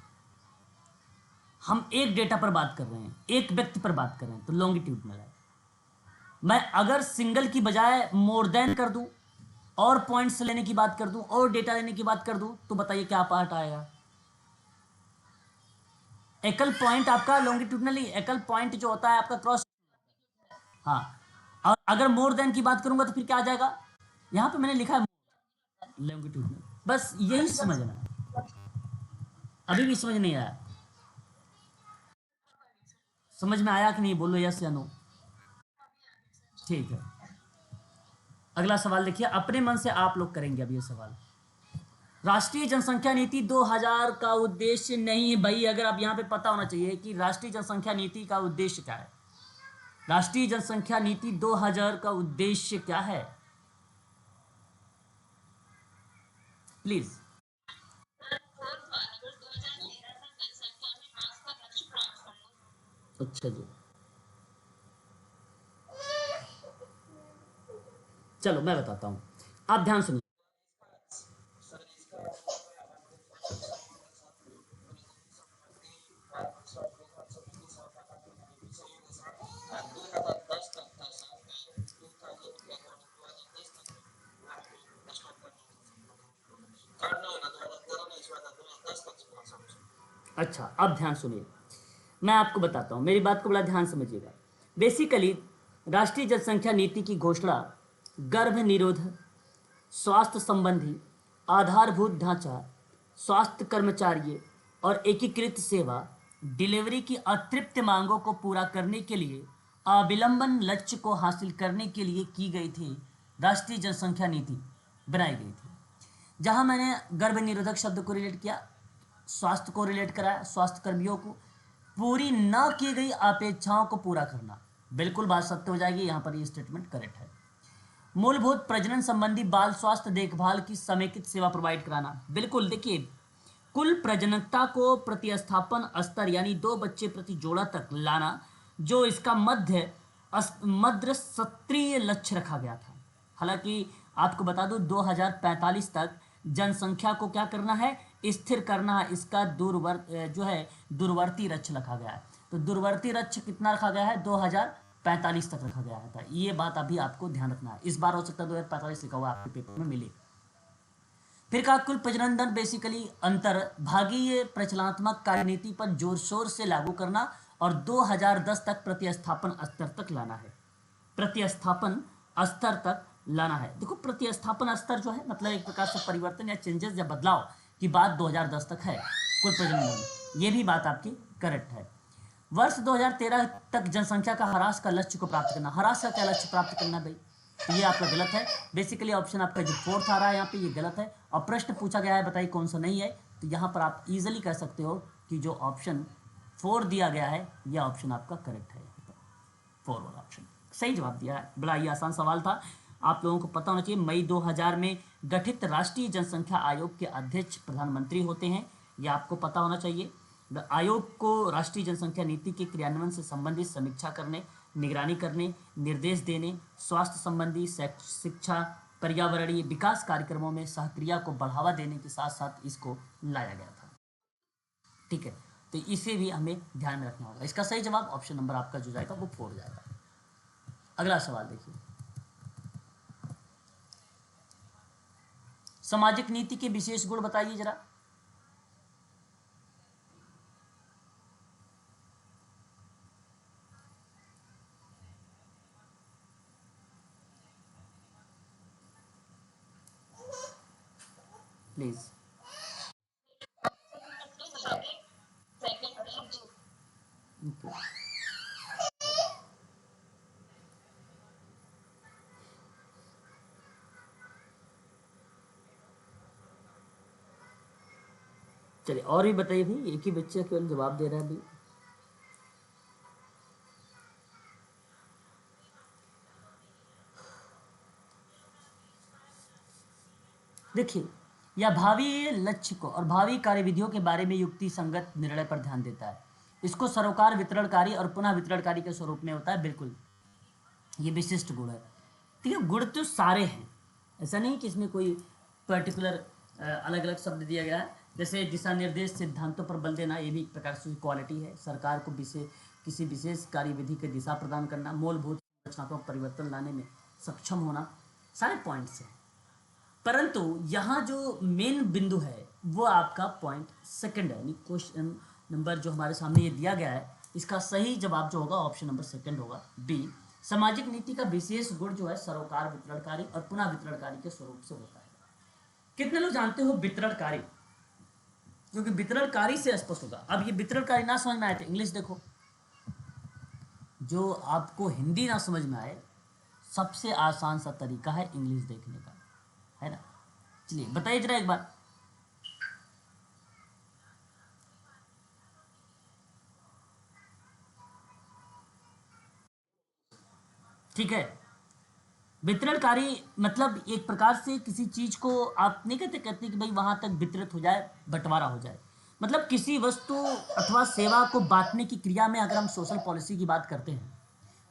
हम एक डेटा पर बात कर रहे हैं, एक व्यक्ति पर बात कर रहे हैं, तो लॉन्गिट्यूडनल है। मैं अगर सिंगल की बजाय मोर देन कर दूं और पॉइंट्स लेने की बात कर दूं और डेटा लेने की बात कर दूं, तो बताइए क्या पार्ट आएगा? एकल पॉइंट आपका लॉन्गिट्यूडनली, एकल पॉइंट जो होता है आपका क्रॉस। हाँ, और अगर मोर देन की बात करूंगा तो फिर क्या आ जाएगा, यहाँ पे मैंने लिखा है लॉन्गिट्यूडनल। बस यही समझना है। अभी भी समझ नहीं आया? समझ में आया कि नहीं, बोलो यस या नो। ठीक है, अगला सवाल देखिए, अपने मन से आप लोग करेंगे अब ये सवाल। राष्ट्रीय जनसंख्या नीति 2000 का उद्देश्य नहीं है भाई, अगर आप यहाँ पे पता होना चाहिए कि राष्ट्रीय जनसंख्या नीति का उद्देश्य क्या है। राष्ट्रीय जनसंख्या नीति 2000 का उद्देश्य क्या है, प्लीज। अच्छा जी, चलो मैं बताता हूँ, आप ध्यान सुनिए। अच्छा, अब ध्यान सुनिए, मैं आपको बताता हूँ, मेरी बात को बड़ा ध्यान समझिएगा। बेसिकली राष्ट्रीय जनसंख्या नीति की घोषणा गर्भ निरोध, स्वास्थ्य संबंधी, आधारभूत ढांचा, स्वास्थ्य कर्मचारी और एकीकृत सेवा डिलीवरी की अतृप्त मांगों को पूरा करने के लिए अविलंबन लक्ष्य को हासिल करने के लिए की गई थी। राष्ट्रीय जनसंख्या नीति बनाई गई थी, जहां मैंने गर्भ निरोधक शब्द को रिलेट किया, स्वास्थ्य को रिलेट कराया, स्वास्थ्य कर्मियों को पूरी न की गई अपेक्षाओं को पूरा करना। बिल्कुल बात सत्य हो जाएगी, यहाँ पर ये स्टेटमेंट करेक्ट है। मूलभूत प्रजनन संबंधी बाल स्वास्थ्य देखभाल की समेकित सेवा प्रोवाइड कराना, बिल्कुल। देखिए, कुल प्रजनकता को प्रतिस्थापन स्तर यानी 2 बच्चे प्रति जोड़ा तक लाना, जो इसका मध्य सत्रीय लक्ष्य रखा गया था। हालांकि आपको बता दूं 2045 तक जनसंख्या को क्या करना है, स्थिर करना है, इसका जो है दूरवर्ती लक्ष्य रखा गया है। तो दूरवर्ती लक्ष्य कितना रखा गया है, 2045 तक रखा गया है। ये बात अभी आपको ध्यान रखना है, इस बार हो सकता है 2045 लिखा हुआ आपके पेपर में मिले। फिर कहा कुल प्रजनन दर बेसिकली अंतर भागीय प्रचलनात्मक कार्यनीति पर जोर शोर से लागू करना और 2010 तक प्रतिस्थापन स्तर तक लाना है। प्रतिस्थापन स्तर तक लाना है। देखो, प्रतिस्थापन स्तर जो है मतलब एक प्रकार से परिवर्तन या चेंजेस या बदलाव की बात 2010 तक है कुल प्रजनन में, ये भी बात आपकी करेक्ट है। वर्ष 2013 तक जनसंख्या का ह्रास का लक्ष्य को प्राप्त करना। ह्रास का क्या लक्ष्य प्राप्त करना भाई, तो ये आपका गलत है। बेसिकली ऑप्शन आपका जो फोर्थ आ रहा है यहाँ पे, ये गलत है। और प्रश्न पूछा गया है, बताइए कौन सा नहीं है। तो यहाँ पर आप इजीली कह सकते हो कि जो ऑप्शन 4 दिया गया है, यह ऑप्शन आपका करेक्ट है। 4 वाला ऑप्शन सही जवाब दिया है। बड़ा ही आसान सवाल था, आप लोगों को पता होना चाहिए। मई 2000 में गठित राष्ट्रीय जनसंख्या आयोग के अध्यक्ष प्रधानमंत्री होते हैं, यह आपको पता होना चाहिए। आयोग को राष्ट्रीय जनसंख्या नीति के क्रियान्वयन से संबंधित समीक्षा करने, निगरानी करने, निर्देश देने, स्वास्थ्य संबंधी, शिक्षा, पर्यावरणीय विकास कार्यक्रमों में सहक्रिया को बढ़ावा देने के साथ साथ इसको लाया गया था। ठीक है, तो इसे भी हमें ध्यान में रखना होगा। इसका सही जवाब ऑप्शन नंबर आपका जो जाएगा वो 4 जाएगा। अगला सवाल देखिए, सामाजिक नीति के विशेष गुण बताइए जरा। प्लीज। चलिए और भी बताइए भाई, एक ही बच्चा केवल जवाब दे रहा है भाई। देखिए, यह भावी लक्ष्य को और भावी कार्यविधियों के बारे में युक्ति संगत निर्णय पर ध्यान देता है। इसको सरोकार वितरणकारी और पुनः वितरणकारी के स्वरूप में होता है। बिल्कुल, ये विशिष्ट गुण है। ठीक है, गुण तो सारे हैं, ऐसा नहीं कि इसमें कोई पर्टिकुलर अलग अलग शब्द दिया गया है। जैसे दिशा निर्देश सिद्धांतों पर बल देना, ये भी एक प्रकार से क्वालिटी है। सरकार को किसी विशेष कार्यविधि की दिशा प्रदान करना, मूलभूत संरचनात्मक परिवर्तन लाने में सक्षम होना, सारे पॉइंट्स हैं। परंतु यहाँ जो मेन बिंदु है वो आपका पॉइंट सेकंड है, यानी क्वेश्चन नंबर जो हमारे सामने ये दिया गया है, इसका सही जवाब जो होगा ऑप्शन नंबर सेकंड होगा, बी। सामाजिक नीति का विशेष गुण जो है सरोकार, वितरणकारी और पुनः वितरणकारी के स्वरूप से होता है। कितने लोग जानते हो वितरणकारी? क्योंकि वितरणकारी से स्पष्ट होगा। अब ये वितरणकारी ना समझ में आए तो इंग्लिश देखो। जो आपको हिंदी ना समझ में आए, सबसे आसान सा तरीका है इंग्लिश देखने का, है ना। चलिए बताइए जरा एक बार। ठीक है, वितरणकारी मतलब एक प्रकार से किसी चीज को आप नहीं कहते कि भाई वहां तक वितरित हो जाए, बंटवारा हो जाए। मतलब किसी वस्तु अथवा सेवा को बांटने की क्रिया में अगर हम सोशल पॉलिसी की बात करते हैं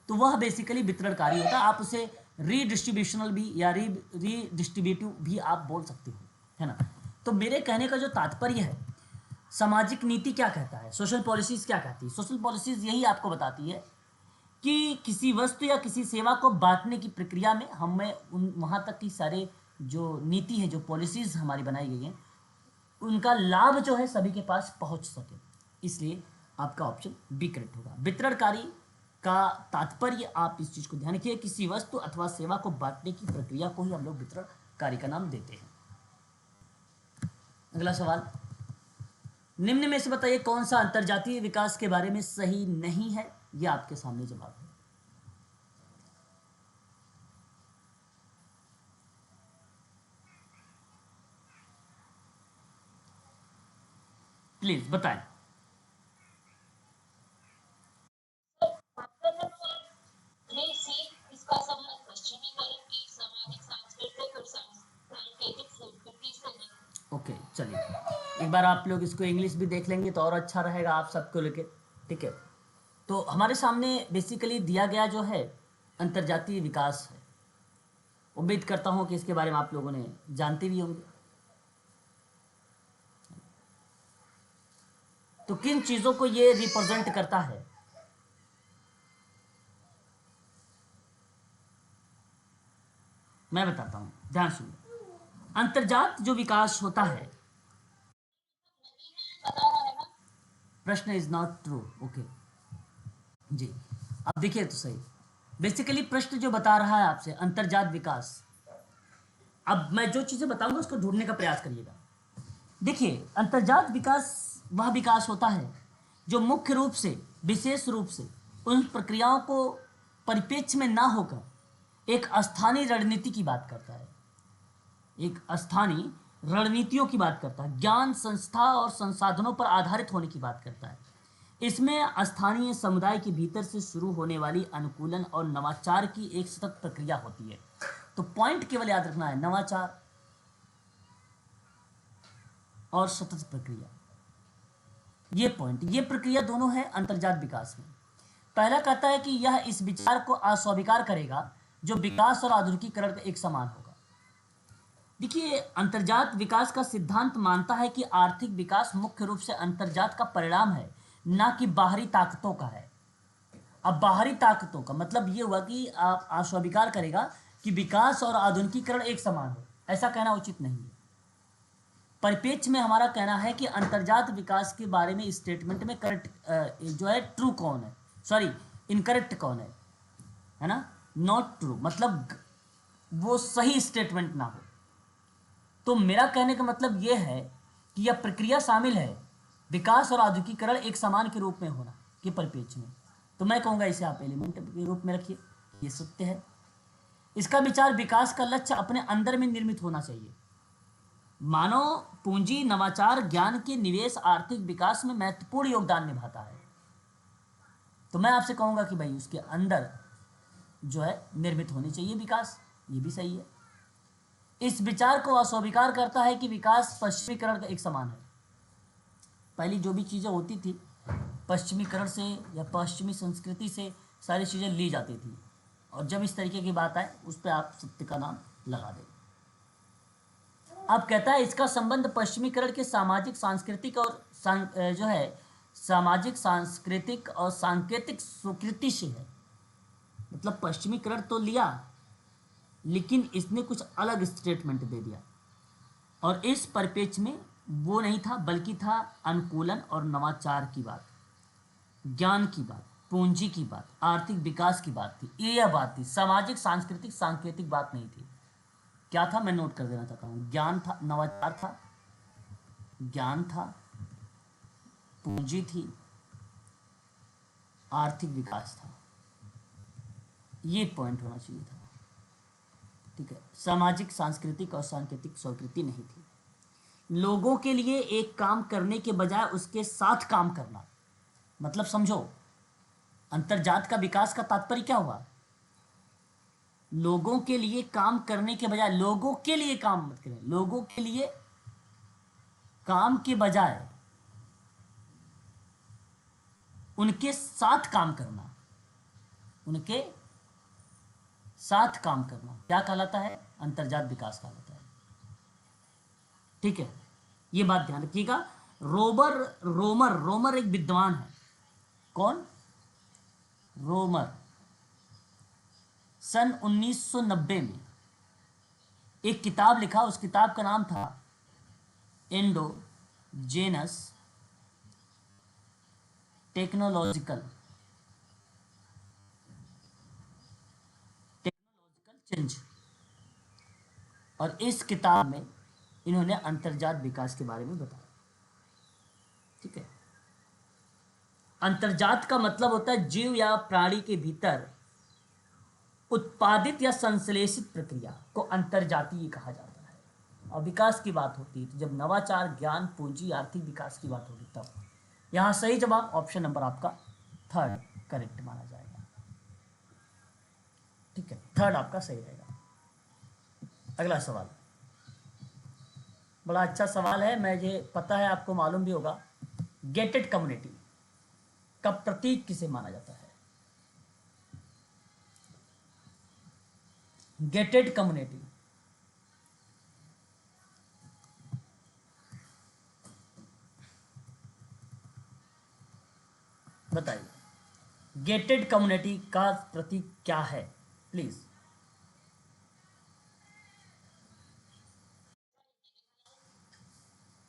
तो वह बेसिकली वितरणकारी होता है। आप उसे रीडिस्ट्रीब्यूशनल भी या रीडिस्ट्रीब्यूटिव भी आप बोल सकते हो, है ना। तो मेरे कहने का जो तात्पर्य है, सामाजिक नीति क्या कहता है, सोशल पॉलिसीज क्या कहती है? सोशल पॉलिसीज यही आपको बताती है कि किसी वस्तु या किसी सेवा को बांटने की प्रक्रिया में हमें उन वहाँ तक की सारे जो नीति है, जो पॉलिसीज हमारी बनाई गई हैं, उनका लाभ जो है सभी के पास पहुँच सके। इसलिए आपका ऑप्शन बी करेक्ट होगा। वितरणकारी का तात्पर्य, आप इस चीज़ को ध्यान रखिए, किसी वस्तु अथवा सेवा को बांटने की प्रक्रिया को ही हम लोग वितरणकारी का नाम देते हैं। अगला सवाल, निम्न में से बताइए कौन सा अंतर्जातीय विकास के बारे में सही नहीं है? यह आपके सामने जवाब है। प्लीज बताएं। इसका संबंध पश्चिमीकरण की सामाजिक, सांस्कृतिक और सांकेतिक संस्कृति से है। ओके, चलिए एक बार आप लोग इसको इंग्लिश भी देख लेंगे तो और अच्छा रहेगा आप सबको लेके। ठीक है, तो हमारे सामने बेसिकली दिया गया जो है अंतर्जातीय विकास है। उम्मीद करता हूँ कि इसके बारे में आप लोगों ने जानते भी होंगे। तो किन चीज़ों को ये रिप्रेजेंट करता है? मैं बताता हूँ, ध्यान सुनिए। अंतर्जात जो विकास होता है, बता रहा है ना। प्रश्न इज नॉट ट्रू। ओके जी, अब देखिए तो सही। बेसिकली प्रश्न जो बता रहा है आपसे अंतर्जात विकास, अब मैं जो चीज़ें बताऊंगा उसको ढूंढने का प्रयास करिएगा। देखिए, अंतर्जात विकास वह विकास होता है जो मुख्य रूप से, विशेष रूप से उन प्रक्रियाओं को परिप्रेक्ष्य में ना होकर एक स्थानीय रणनीति की बात करता है, एक स्थानीय रणनीतियों की बात करता है, ज्ञान, संस्था और संसाधनों पर आधारित होने की बात करता है। इसमें स्थानीय समुदाय के भीतर से शुरू होने वाली अनुकूलन और नवाचार की एक सतत प्रक्रिया होती है। तो पॉइंट केवल याद रखना है, नवाचार और सतत प्रक्रिया, ये पॉइंट, ये प्रक्रिया दोनों है अंतर्जात विकास में। पहला कहता है कि यह इस विचार को अस्वीकार करेगा जो विकास और आधुनिकीकरण का एक समान होगा। देखिए, अंतर्जात विकास का सिद्धांत मानता है कि आर्थिक विकास मुख्य रूप से अंतर्जात का परिणाम है, ना कि बाहरी ताकतों का है। अब बाहरी ताकतों का मतलब ये हुआ कि आप अस्वीकार करेगा कि विकास और आधुनिकीकरण एक समान हो, ऐसा कहना उचित नहीं है। परिप्रेक्ष्य में हमारा कहना है कि अंतर्जात विकास के बारे में स्टेटमेंट में करेक्ट जो है ट्रू कौन है, सॉरी इनकरेक्ट कौन है ना। नॉट ट्रू मतलब वो सही स्टेटमेंट ना हो। तो मेरा कहने का मतलब ये है कि यह प्रक्रिया शामिल है विकास और आधुनिकीकरण एक समान के रूप में होना के परिप्रेक्ष्य में। तो मैं कहूँगा इसे आप एलिमेंट के रूप में रखिए, ये सत्य है। इसका विचार विकास का लक्ष्य अपने अंदर में निर्मित होना चाहिए। मानव पूंजी, नवाचार, ज्ञान के निवेश आर्थिक विकास में महत्वपूर्ण योगदान निभाता है। तो मैं आपसे कहूँगा कि भाई उसके अंदर जो है निर्मित होनी चाहिए विकास, ये भी सही है। इस विचार को अस्वीकार करता है कि विकास पश्चिमीकरण का एक समान है। पहली जो भी चीज़ें होती थी पश्चिमीकरण से या पश्चिमी संस्कृति से सारी चीज़ें ली जाती थी, और जब इस तरीके की बात आए उस पर आप सत्य का नाम लगा दें। अब कहता है इसका संबंध पश्चिमीकरण के सामाजिक, सांस्कृतिक और जो है सामाजिक, सांस्कृतिक और सांकेतिक स्वीकृति से है। मतलब पश्चिमीकरण तो लिया लेकिन इसने कुछ अलग स्टेटमेंट दे दिया, और इस परिप्रेक्ष्य में वो नहीं था, बल्कि था अनुकूलन और नवाचार की बात, ज्ञान की बात, पूंजी की बात, आर्थिक विकास की बात थी। यह बात थी, सामाजिक सांस्कृतिक सांकेतिक बात नहीं थी। क्या था, मैं नोट कर देना चाहता हूँ। ज्ञान था, नवाचार था, ज्ञान था, पूंजी थी, आर्थिक विकास था। ये पॉइंट होना चाहिए था। ठीक है, सामाजिक सांस्कृतिक और सांकेतिक स्वीकृति नहीं थी। लोगों के लिए एक काम करने के बजाय उसके साथ काम करना, मतलब समझो, अंतरजात का विकास का तात्पर्य क्या हुआ? लोगों के लिए काम करने के बजाय, लोगों के लिए काम मत करें, लोगों के लिए काम के बजाय उनके साथ काम करना, उनके साथ काम करना क्या कहलाता है? अंतरजात विकास कहलाता है। ठीक है, ये बात ध्यान रखिएगा। रोमर एक विद्वान है। कौन? रोमर। सन 1990 में एक किताब लिखा, उस किताब का नाम था एंडोजेनस टेक्नोलॉजिकल चेंज। और इस किताब में इन्होंने अंतरजात विकास के बारे में बताया। ठीक है, अंतरजात का मतलब होता है जीव या प्राणी के भीतर उत्पादित या संश्लेषित प्रक्रिया को अंतरजातीय कहा जाता है। और विकास की बात होती है तो जब नवाचार, ज्ञान, पूंजी, आर्थिक विकास की बात होगी तब। यहाँ सही जवाब ऑप्शन नंबर आपका थर्ड करेक्ट माना जाएगा। ठीक है, थर्ड आपका सही रहेगा। अगला सवाल बड़ा अच्छा सवाल है, मुझे पता है आपको मालूम भी होगा। गेटेड कम्युनिटी का प्रतीक किसे माना जाता है? गेटेड कम्युनिटी, बताइए गेटेड कम्युनिटी का प्रतीक क्या है, प्लीज।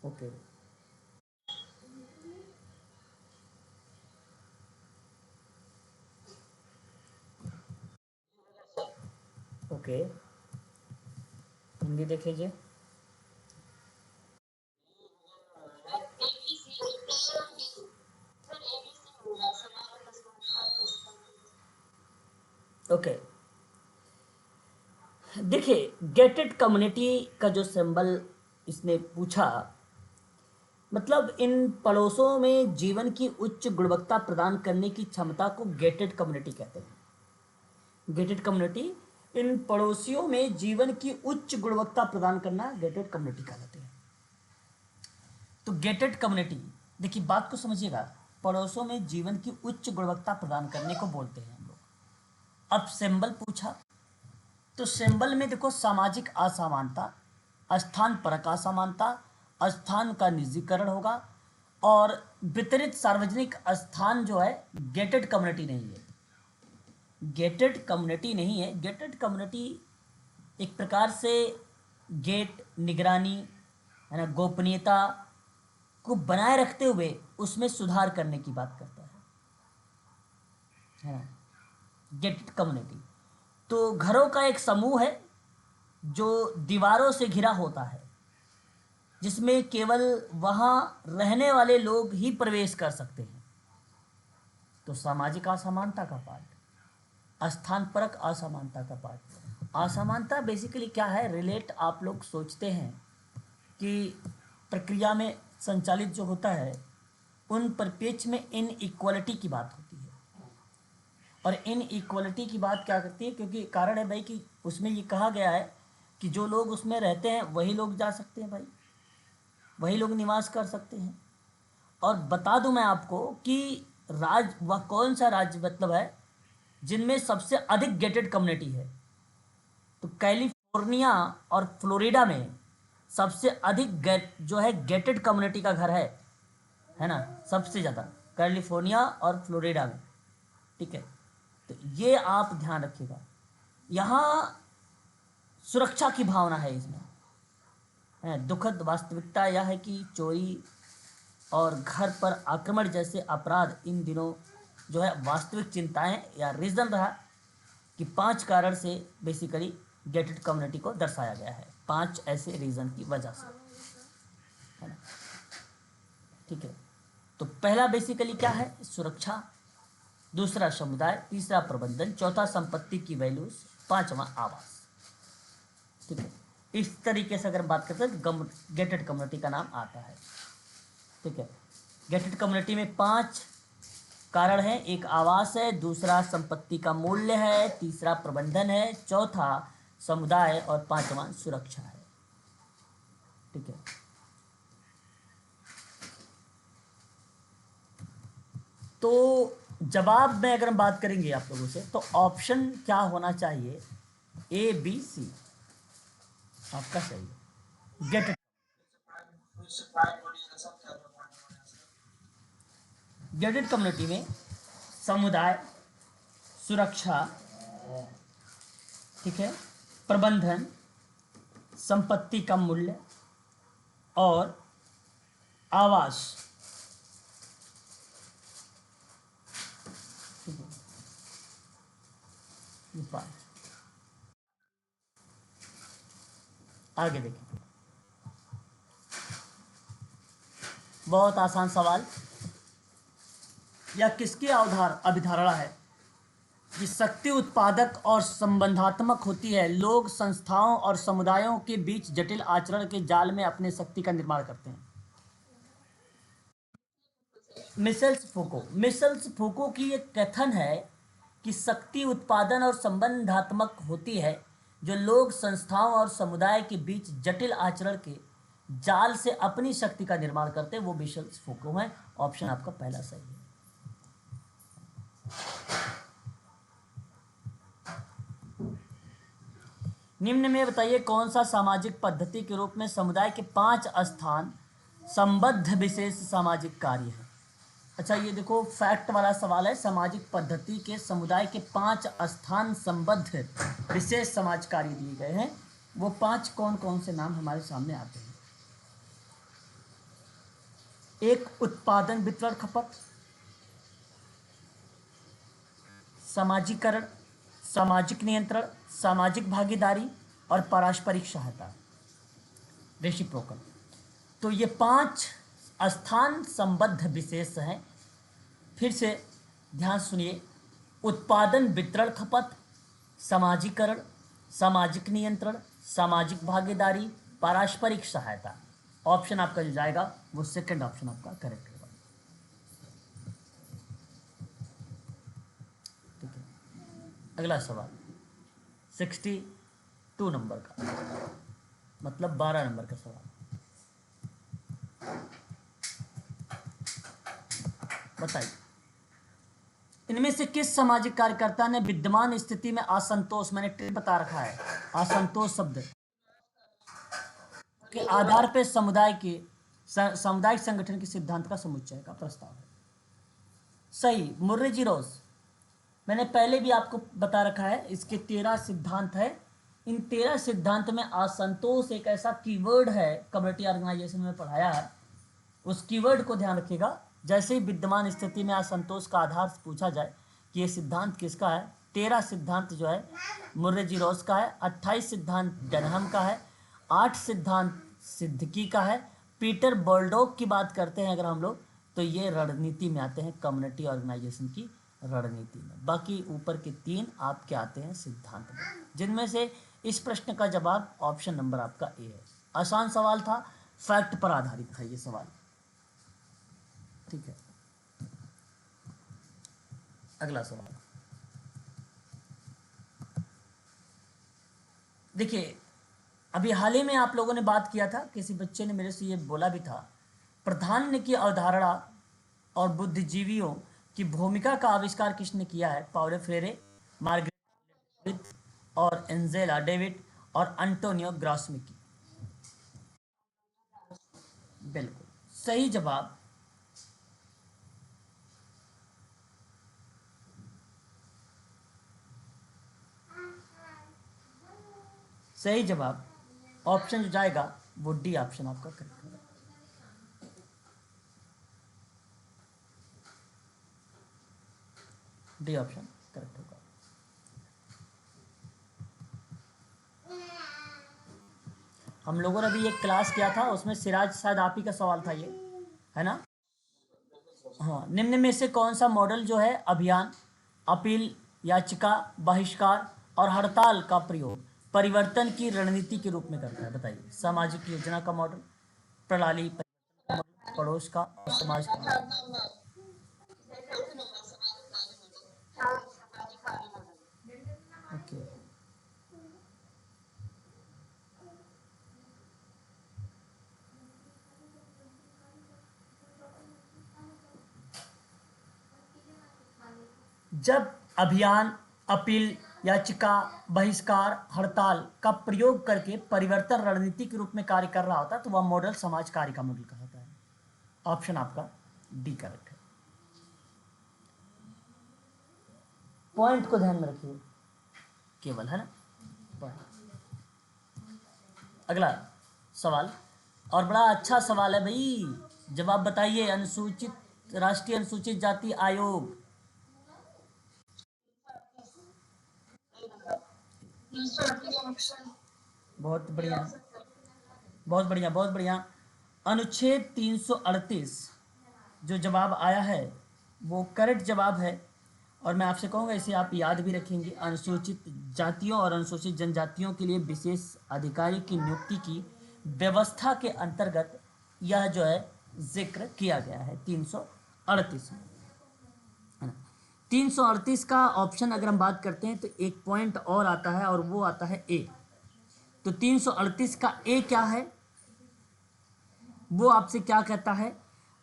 ओके, ओके, हिंदी देख लीजिए। एबीसी सर एबीसी होगा सवाल का ओके, देखिए गेटेड कम्युनिटी का जो सिंबल इसने पूछा, मतलब इन पड़ोसों में जीवन की उच्च गुणवत्ता प्रदान करने की क्षमता को गेटेड कम्युनिटी कहते हैं। गेटेड कम्युनिटी, इन पड़ोसियों में जीवन की उच्च गुणवत्ता प्रदान करना गेटेड कम्युनिटी कहलाते हैं। तो गेटेड कम्युनिटी, देखिए बात को समझिएगा, पड़ोसों में जीवन की उच्च गुणवत्ता प्रदान करने को बोलते हैं हम लोग। अब सिंबल पूछा, तो सिंबल में देखो सामाजिक असमानता, स्थान परक असमानता, स्थान का निजीकरण होगा, और वितरित सार्वजनिक स्थान जो है गेटेड कम्युनिटी नहीं है। गेटेड कम्युनिटी नहीं है। गेटेड कम्युनिटी एक प्रकार से गेट, निगरानी, है ना, गोपनीयता को बनाए रखते हुए उसमें सुधार करने की बात करता है ना, गेटेड कम्युनिटी। तो घरों का एक समूह है जो दीवारों से घिरा होता है, जिसमें केवल वहां रहने वाले लोग ही प्रवेश कर सकते हैं। तो सामाजिक असमानता का पार्ट, स्थान परक असमानता का पार्ट। असमानता बेसिकली क्या है, रिलेट, आप लोग सोचते हैं कि प्रक्रिया में संचालित जो होता है उन परिप्रेक्ष्य में इन इक्वलिटी की बात होती है। और इन इक्वलिटी की बात क्या करती है, क्योंकि कारण है भाई कि उसमें ये कहा गया है कि जो लोग उसमें रहते हैं वही लोग जा सकते हैं भाई, वही लोग निवास कर सकते हैं। और बता दूं मैं आपको कि वह कौन सा राज्य मतलब है जिनमें सबसे अधिक गेटेड कम्युनिटी है। तो कैलिफोर्निया और फ्लोरिडा में सबसे अधिक जो है गेटेड कम्युनिटी का घर है ना, सबसे ज़्यादा कैलिफोर्निया और फ्लोरिडा में। ठीक है, तो ये आप ध्यान रखिएगा। यहाँ सुरक्षा की भावना है इसमें, है। दुखद वास्तविकता यह है कि चोरी और घर पर आक्रमण जैसे अपराध इन दिनों जो है वास्तविक चिंताएं या रीज़न रहा कि 5 कारण से बेसिकली गेटेड कम्युनिटी को दर्शाया गया है, 5 ऐसे रीज़न की वजह से, है ना। ठीक है, तो पहला बेसिकली क्या है, सुरक्षा, दूसरा समुदाय, तीसरा प्रबंधन, चौथा संपत्ति की वैल्यूज, पांचवा आवास। ठीक है, इस तरीके से अगर बात करते हैं तो गेटेड कम्युनिटी का नाम आता है। ठीक है, गेटेड कम्युनिटी में 5 कारण है, एक आवास है, दूसरा संपत्ति का मूल्य है, तीसरा प्रबंधन है, चौथा समुदाय और पांचवा सुरक्षा है। ठीक है, तो जवाब में अगर हम बात करेंगे आप लोगों से तो ऑप्शन क्या होना चाहिए, ए बी सी आपका सही है। गेटेड गेटेड कम्युनिटी में समुदाय, सुरक्षा, ठीक है, प्रबंधन, संपत्ति का मूल्य और आवास, ठीक है, ये 5। आगे देखिए, बहुत आसान सवाल। यह किसकी अभिधारणा है कि शक्ति उत्पादक और संबंधात्मक होती है, लोग संस्थाओं और समुदायों के बीच जटिल आचरण के जाल में अपने शक्ति का निर्माण करते हैं। मिशेल्स फूको की एक कथन है कि शक्ति उत्पादन और संबंधात्मक होती है, जो लोग संस्थाओं और समुदाय के बीच जटिल आचरण के जाल से अपनी शक्ति का निर्माण करते हैं, वो मिशेल्स फूको है। ऑप्शन आपका पहला सही है। निम्न में बताइए कौन सा सामाजिक पद्धति के रूप में समुदाय के 5 स्थान संबद्ध विशेष सामाजिक कार्य है। अच्छा, ये देखो फैक्ट वाला सवाल है, सामाजिक पद्धति के समुदाय के 5 स्थान संबद्ध विशेष समाज कार्य दिए गए हैं। वो 5 कौन कौन से नाम हमारे सामने आते हैं। एक, उत्पादन वितरण खपत, सामाजिकरण, सामाजिक नियंत्रण, सामाजिक भागीदारी और पारस्परिक सहायता, रेसिप्रोकल। तो ये 5 स्थान संबद्ध विशेष हैं। फिर से ध्यान सुनिए, उत्पादन वितरण खपत, सामाजिकरण, सामाजिक नियंत्रण, सामाजिक भागीदारी, पारस्परिक सहायता। ऑप्शन आपका जो जाएगा वो सेकंड ऑप्शन आपका करेक्ट होगा। ठीक है, अगला सवाल 62 नंबर का, मतलब 12 नंबर का सवाल। बताइए, इनमें से किस सामाजिक कार्यकर्ता ने विद्यमान स्थिति में असंतोष, मैंने टिप बता रखा है, असंतोष शब्द के आधार पर सामुदायिक संगठन के सिद्धांत का समुच्चय का प्रस्ताव है। सही, मुर्रे जी रोज। मैंने पहले भी आपको बता रखा है, इसके 13 सिद्धांत है। इन 13 सिद्धांत में असंतोष एक ऐसा कीवर्ड है, कम्युनिटी ऑर्गेनाइजेशन में पढ़ाया है, उस कीवर्ड को ध्यान रखिएगा। जैसे ही विद्यमान स्थिति में असंतोष का आधार पूछा जाए कि ये सिद्धांत किसका है, 13 सिद्धांत जो है मुर्रे जी रोज का है, 28 सिद्धांत डेनहम का है, 8 सिद्धांत सिद्दीकी का है, पीटर बोल्डोक की बात करते हैं अगर हम लोग तो ये रणनीति में आते हैं, कम्युनिटी ऑर्गेनाइजेशन की रणनीति में। बाकी ऊपर के 3 आपके आते हैं सिद्धांत में, जिनमें से इस प्रश्न का जवाब ऑप्शन नंबर आपका ए है। आसान सवाल था, फैक्ट पर आधारित था ये सवाल। ठीक है, अगला सवाल देखिए, अभी हाल ही में आप लोगों ने बात किया था, किसी बच्चे ने मेरे से ये बोला भी था, प्राधान्य की अवधारणा और बुद्धिजीवियों की भूमिका का आविष्कार किसने किया है। पाउलो फ्रेरे, मार्गरेट और एंजेला डेविड और अंटोनियो ग्रास्मिकी। बिल्कुल सही जवाब। सही जवाब ऑप्शन जो जाएगा वो डी ऑप्शन आपका करेक्ट होगा। डी ऑप्शन करेक्ट होगा। हम लोगों ने अभी एक क्लास किया था, उसमें सिराज शायद आप ही का सवाल था ये, है ना? हाँ, निम्न में से कौन सा मॉडल जो है अभियान, अपील, याचिका, बहिष्कार और हड़ताल का प्रयोग परिवर्तन की रणनीति के रूप में करता है? बताइए। सामाजिक योजना का मॉडल, प्रणाली परिवर्तन का मॉडल, पड़ोस का और समाज का मॉडल। ओके, जब अभियान, अपील, याचिका, बहिष्कार, हड़ताल का प्रयोग करके परिवर्तन रणनीति के रूप में कार्य कर रहा होता है तो वह मॉडल समाज कार्य का मॉडल कहलाता है। ऑप्शन आपका डी करेक्ट है। पॉइंट को ध्यान में रखिए केवल, है ना? पॉइंट। अगला सवाल, और बड़ा अच्छा सवाल है भाई, जवाब बताइए। अनुसूचित राष्ट्रीय अनुसूचित जाति आयोग, बहुत बढ़िया, बहुत बढ़िया, बहुत बढ़िया। अनुच्छेद 338 जो जवाब आया है वो करेक्ट जवाब है, और मैं आपसे कहूँगा इसे आप याद भी रखेंगे। अनुसूचित जातियों और अनुसूचित जनजातियों के लिए विशेष अधिकारी की नियुक्ति की व्यवस्था के अंतर्गत यह जो है जिक्र किया गया है 338 में, है ना? 338 का ऑप्शन अगर हम बात करते हैं तो एक पॉइंट और आता है और वो आता है ए। तो 338 का ए क्या है, वो आपसे क्या कहता है?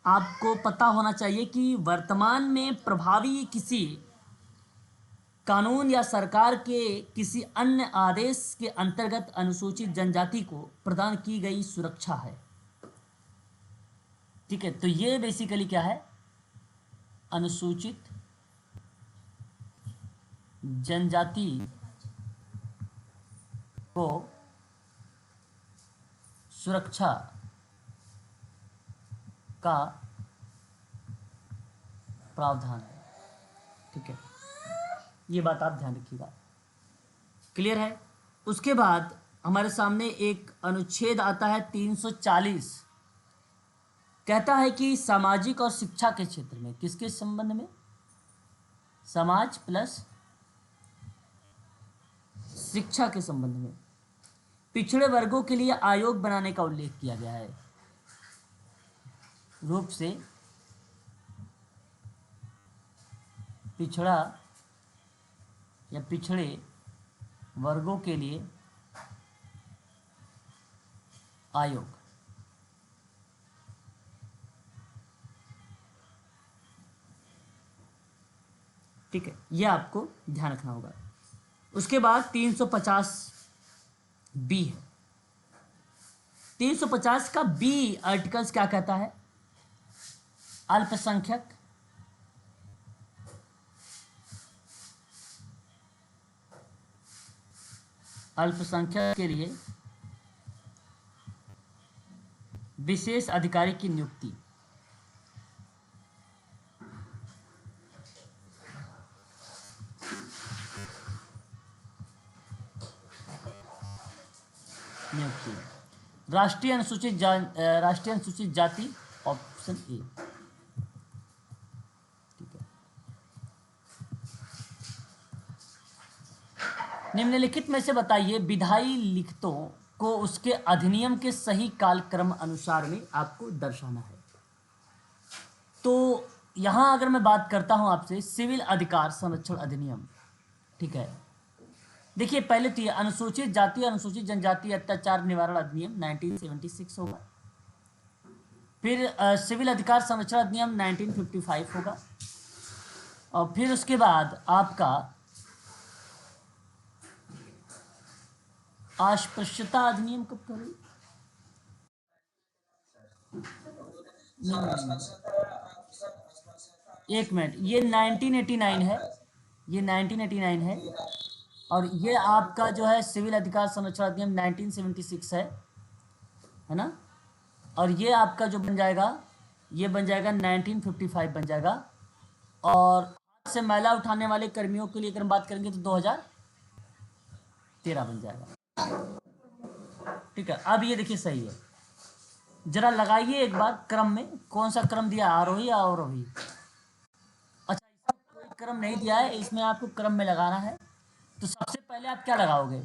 आपको पता होना चाहिए कि वर्तमान में प्रभावी किसी कानून या सरकार के किसी अन्य आदेश के अंतर्गत अनुसूचित जनजाति को प्रदान की गई सुरक्षा है। ठीक है, तो ये बेसिकली क्या है? अनुसूचित जनजाति को सुरक्षा का प्रावधान है। ठीक है, ये बात आप ध्यान रखिएगा। क्लियर है? उसके बाद हमारे सामने एक अनुच्छेद आता है 340, कहता है कि सामाजिक और शिक्षा के क्षेत्र में, किसके संबंध में? समाज प्लस शिक्षा के संबंध में पिछड़े वर्गों के लिए आयोग बनाने का उल्लेख किया गया है। रूप से पिछड़ा या पिछड़े वर्गों के लिए आयोग। ठीक है, यह आपको ध्यान रखना होगा। उसके बाद 350 बी है। 350 का बी आर्टिकल्स क्या कहता है? अल्पसंख्यक, अल्पसंख्यक के लिए विशेष अधिकारी की नियुक्ति। राष्ट्रीय अनुसूचित जाति, ऑप्शन ए। ठीक है, निम्नलिखित में से बताइए विधायी लिखतों को उसके अधिनियम के सही कालक्रम अनुसार में आपको दर्शाना है। तो यहां अगर मैं बात करता हूं आपसे सिविल अधिकार संरक्षण अधिनियम, ठीक है, देखिए पहले तो ये अनुसूचित जाति अनुसूचित जनजाति अत्याचार निवारण अधिनियम 1976 होगा। फिर सिविल अधिकार संरक्षण अधिनियम 1955 होगा, और फिर उसके बाद आपका अस्पृश्यता अधिनियम कब का? एक मिनट, ये 1989 है, ये 1989 है, और ये आपका जो है सिविल अधिकार संरक्षण अधिनियम 1976 है है ना। और ये आपका जो बन जाएगा, ये बन जाएगा 1955 बन जाएगा। और हाथ से मैला उठाने वाले कर्मियों के लिए अगर हम बात करेंगे तो 2013 बन जाएगा। ठीक है, अब ये देखिए सही है। जरा लगाइए एक बार क्रम में, कौन सा क्रम दिया, आरोही या अवरोही। अच्छा, इसमें कोई क्रम नहीं दिया है, इसमें आपको क्रम में लगाना है। तो सबसे पहले आप क्या लगाओगे,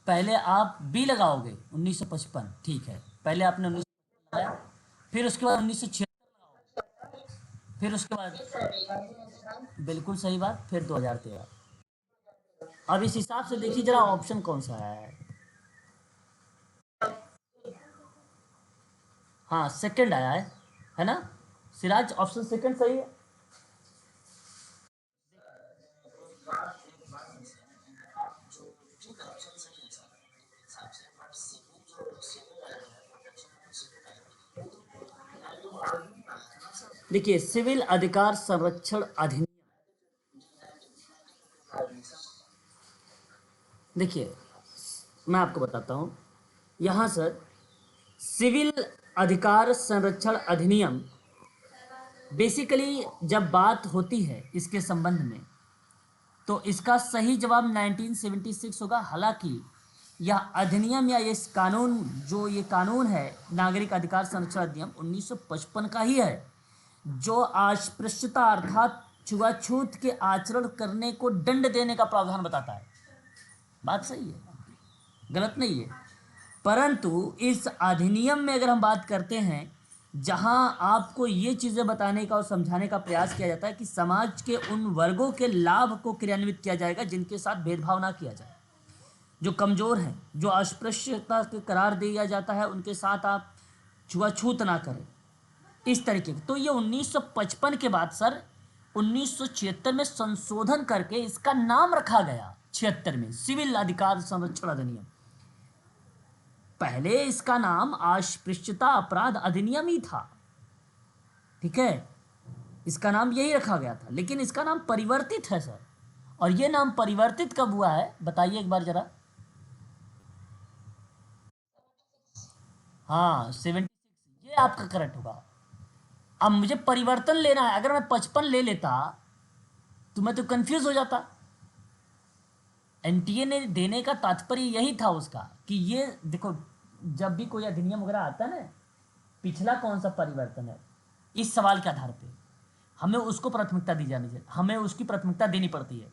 पहले आप बी लगाओगे 1955। ठीक है, पहले आपने 1955 लगाया, फिर उसके बाद 1976, फिर उसके बाद बिल्कुल सही बात, फिर 2013। अब इस हिसाब से देखिए जरा ऑप्शन कौन सा है। हाँ, सेकंड आया है ना सिराज, ऑप्शन सेकंड सही है। देखिए, सिविल अधिकार संरक्षण अधिनियम, देखिए मैं आपको बताता हूँ यहाँ सर, सिविल अधिकार संरक्षण अधिनियम बेसिकली जब बात होती है इसके संबंध में, तो इसका सही जवाब 1976 होगा। हालांकि यह अधिनियम या इस कानून, जो ये कानून है नागरिक अधिकार संरक्षण अधिनियम 1955 का ही है, जो अस्पृश्यता अर्थात छुआछूत के आचरण करने को दंड देने का प्रावधान बताता है। बात सही है, गलत नहीं है। परंतु इस अधिनियम में अगर हम बात करते हैं, जहां आपको ये चीज़ें बताने का और समझाने का प्रयास किया जाता है कि समाज के उन वर्गों के लाभ को क्रियान्वित किया जाएगा जिनके साथ भेदभाव ना किया जाए, जो कमज़ोर हैं, जो अस्पृश्यता के करार दिया जाता है, उनके साथ आप छुआछूत ना करें, इस तरीके के। तो ये 1955 के बाद सर 1976 में संशोधन करके इसका नाम रखा गया, 76 में सिविल अधिकार संरक्षण अधिनियम। पहले इसका नाम अस्पृश्यता अपराध अधिनियम ही था, ठीक है, इसका नाम यही रखा गया था, लेकिन इसका नाम परिवर्तित है सर। और ये नाम परिवर्तित कब हुआ है बताइए एक बार जरा। हाँ, 76, ये आपका करेक्ट होगा। अब मुझे परिवर्तन लेना है, अगर मैं 55 ले लेता तो मैं तो कंफ्यूज हो जाता। एनटीए ने देने का तात्पर्य यही था उसका कि ये देखो, जब भी कोई अधिनियम वगैरह आता है ना, पिछला कौन सा परिवर्तन है, इस सवाल के आधार पे हमें उसको प्राथमिकता दी जानी चाहिए, हमें उसकी प्राथमिकता देनी पड़ती है।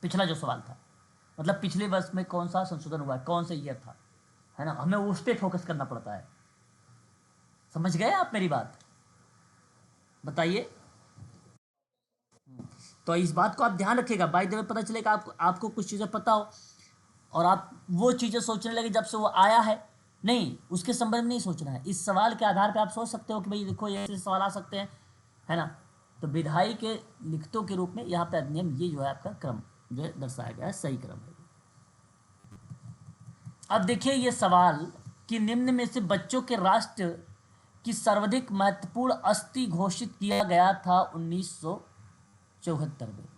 पिछला जो सवाल था, मतलब पिछले वर्ष में कौन सा संशोधन हुआ है, कौन सा ईयर था, है ना, हमें उस पर फोकस करना पड़ता है। समझ गए आप मेरी बात, बताइए। तो इस बात को आप ध्यान रखिएगा। बाय द वे पता चलेगा आपको कुछ चीज़ें पता हो और आप वो चीज़ें सोचने लगे जब से वो आया है, नहीं उसके संबंध में नहीं सोचना है। इस सवाल के आधार पे आप सोच सकते हो कि भाई देखो ये ऐसे सवाल आ सकते हैं, है ना। तो विधायी के लिखतों के रूप में यहाँ पे अधिनियम, ये जो है आपका क्रम जो है दर्शाया गया है, सही क्रम है। अब देखिए ये सवाल कि निम्न में से बच्चों के राष्ट्र की सर्वाधिक महत्वपूर्ण अस्थि घोषित किया गया था 1974 में।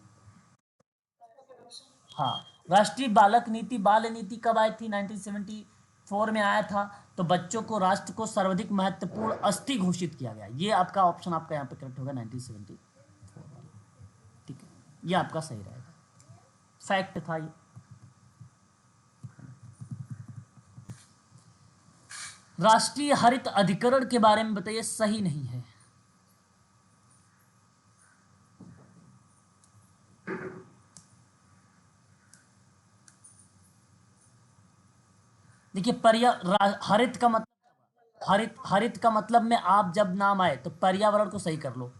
हाँ, राष्ट्रीय बालक नीति, बाल नीति कब आई थी, 1974 में आया था। तो बच्चों को राष्ट्र को सर्वाधिक महत्वपूर्ण अस्थि घोषित किया गया, ये आपका ऑप्शन आपका यहाँ पे करेक्ट होगा 1974 वाला। ठीक है, ये आपका सही रहेगा, फैक्ट था ये। राष्ट्रीय हरित अधिकरण के बारे में बताइए, सही नहीं है। देखिए हरित का मतलब, हरित का मतलब में आप जब नाम आए तो पर्यावरण को सही कर लो।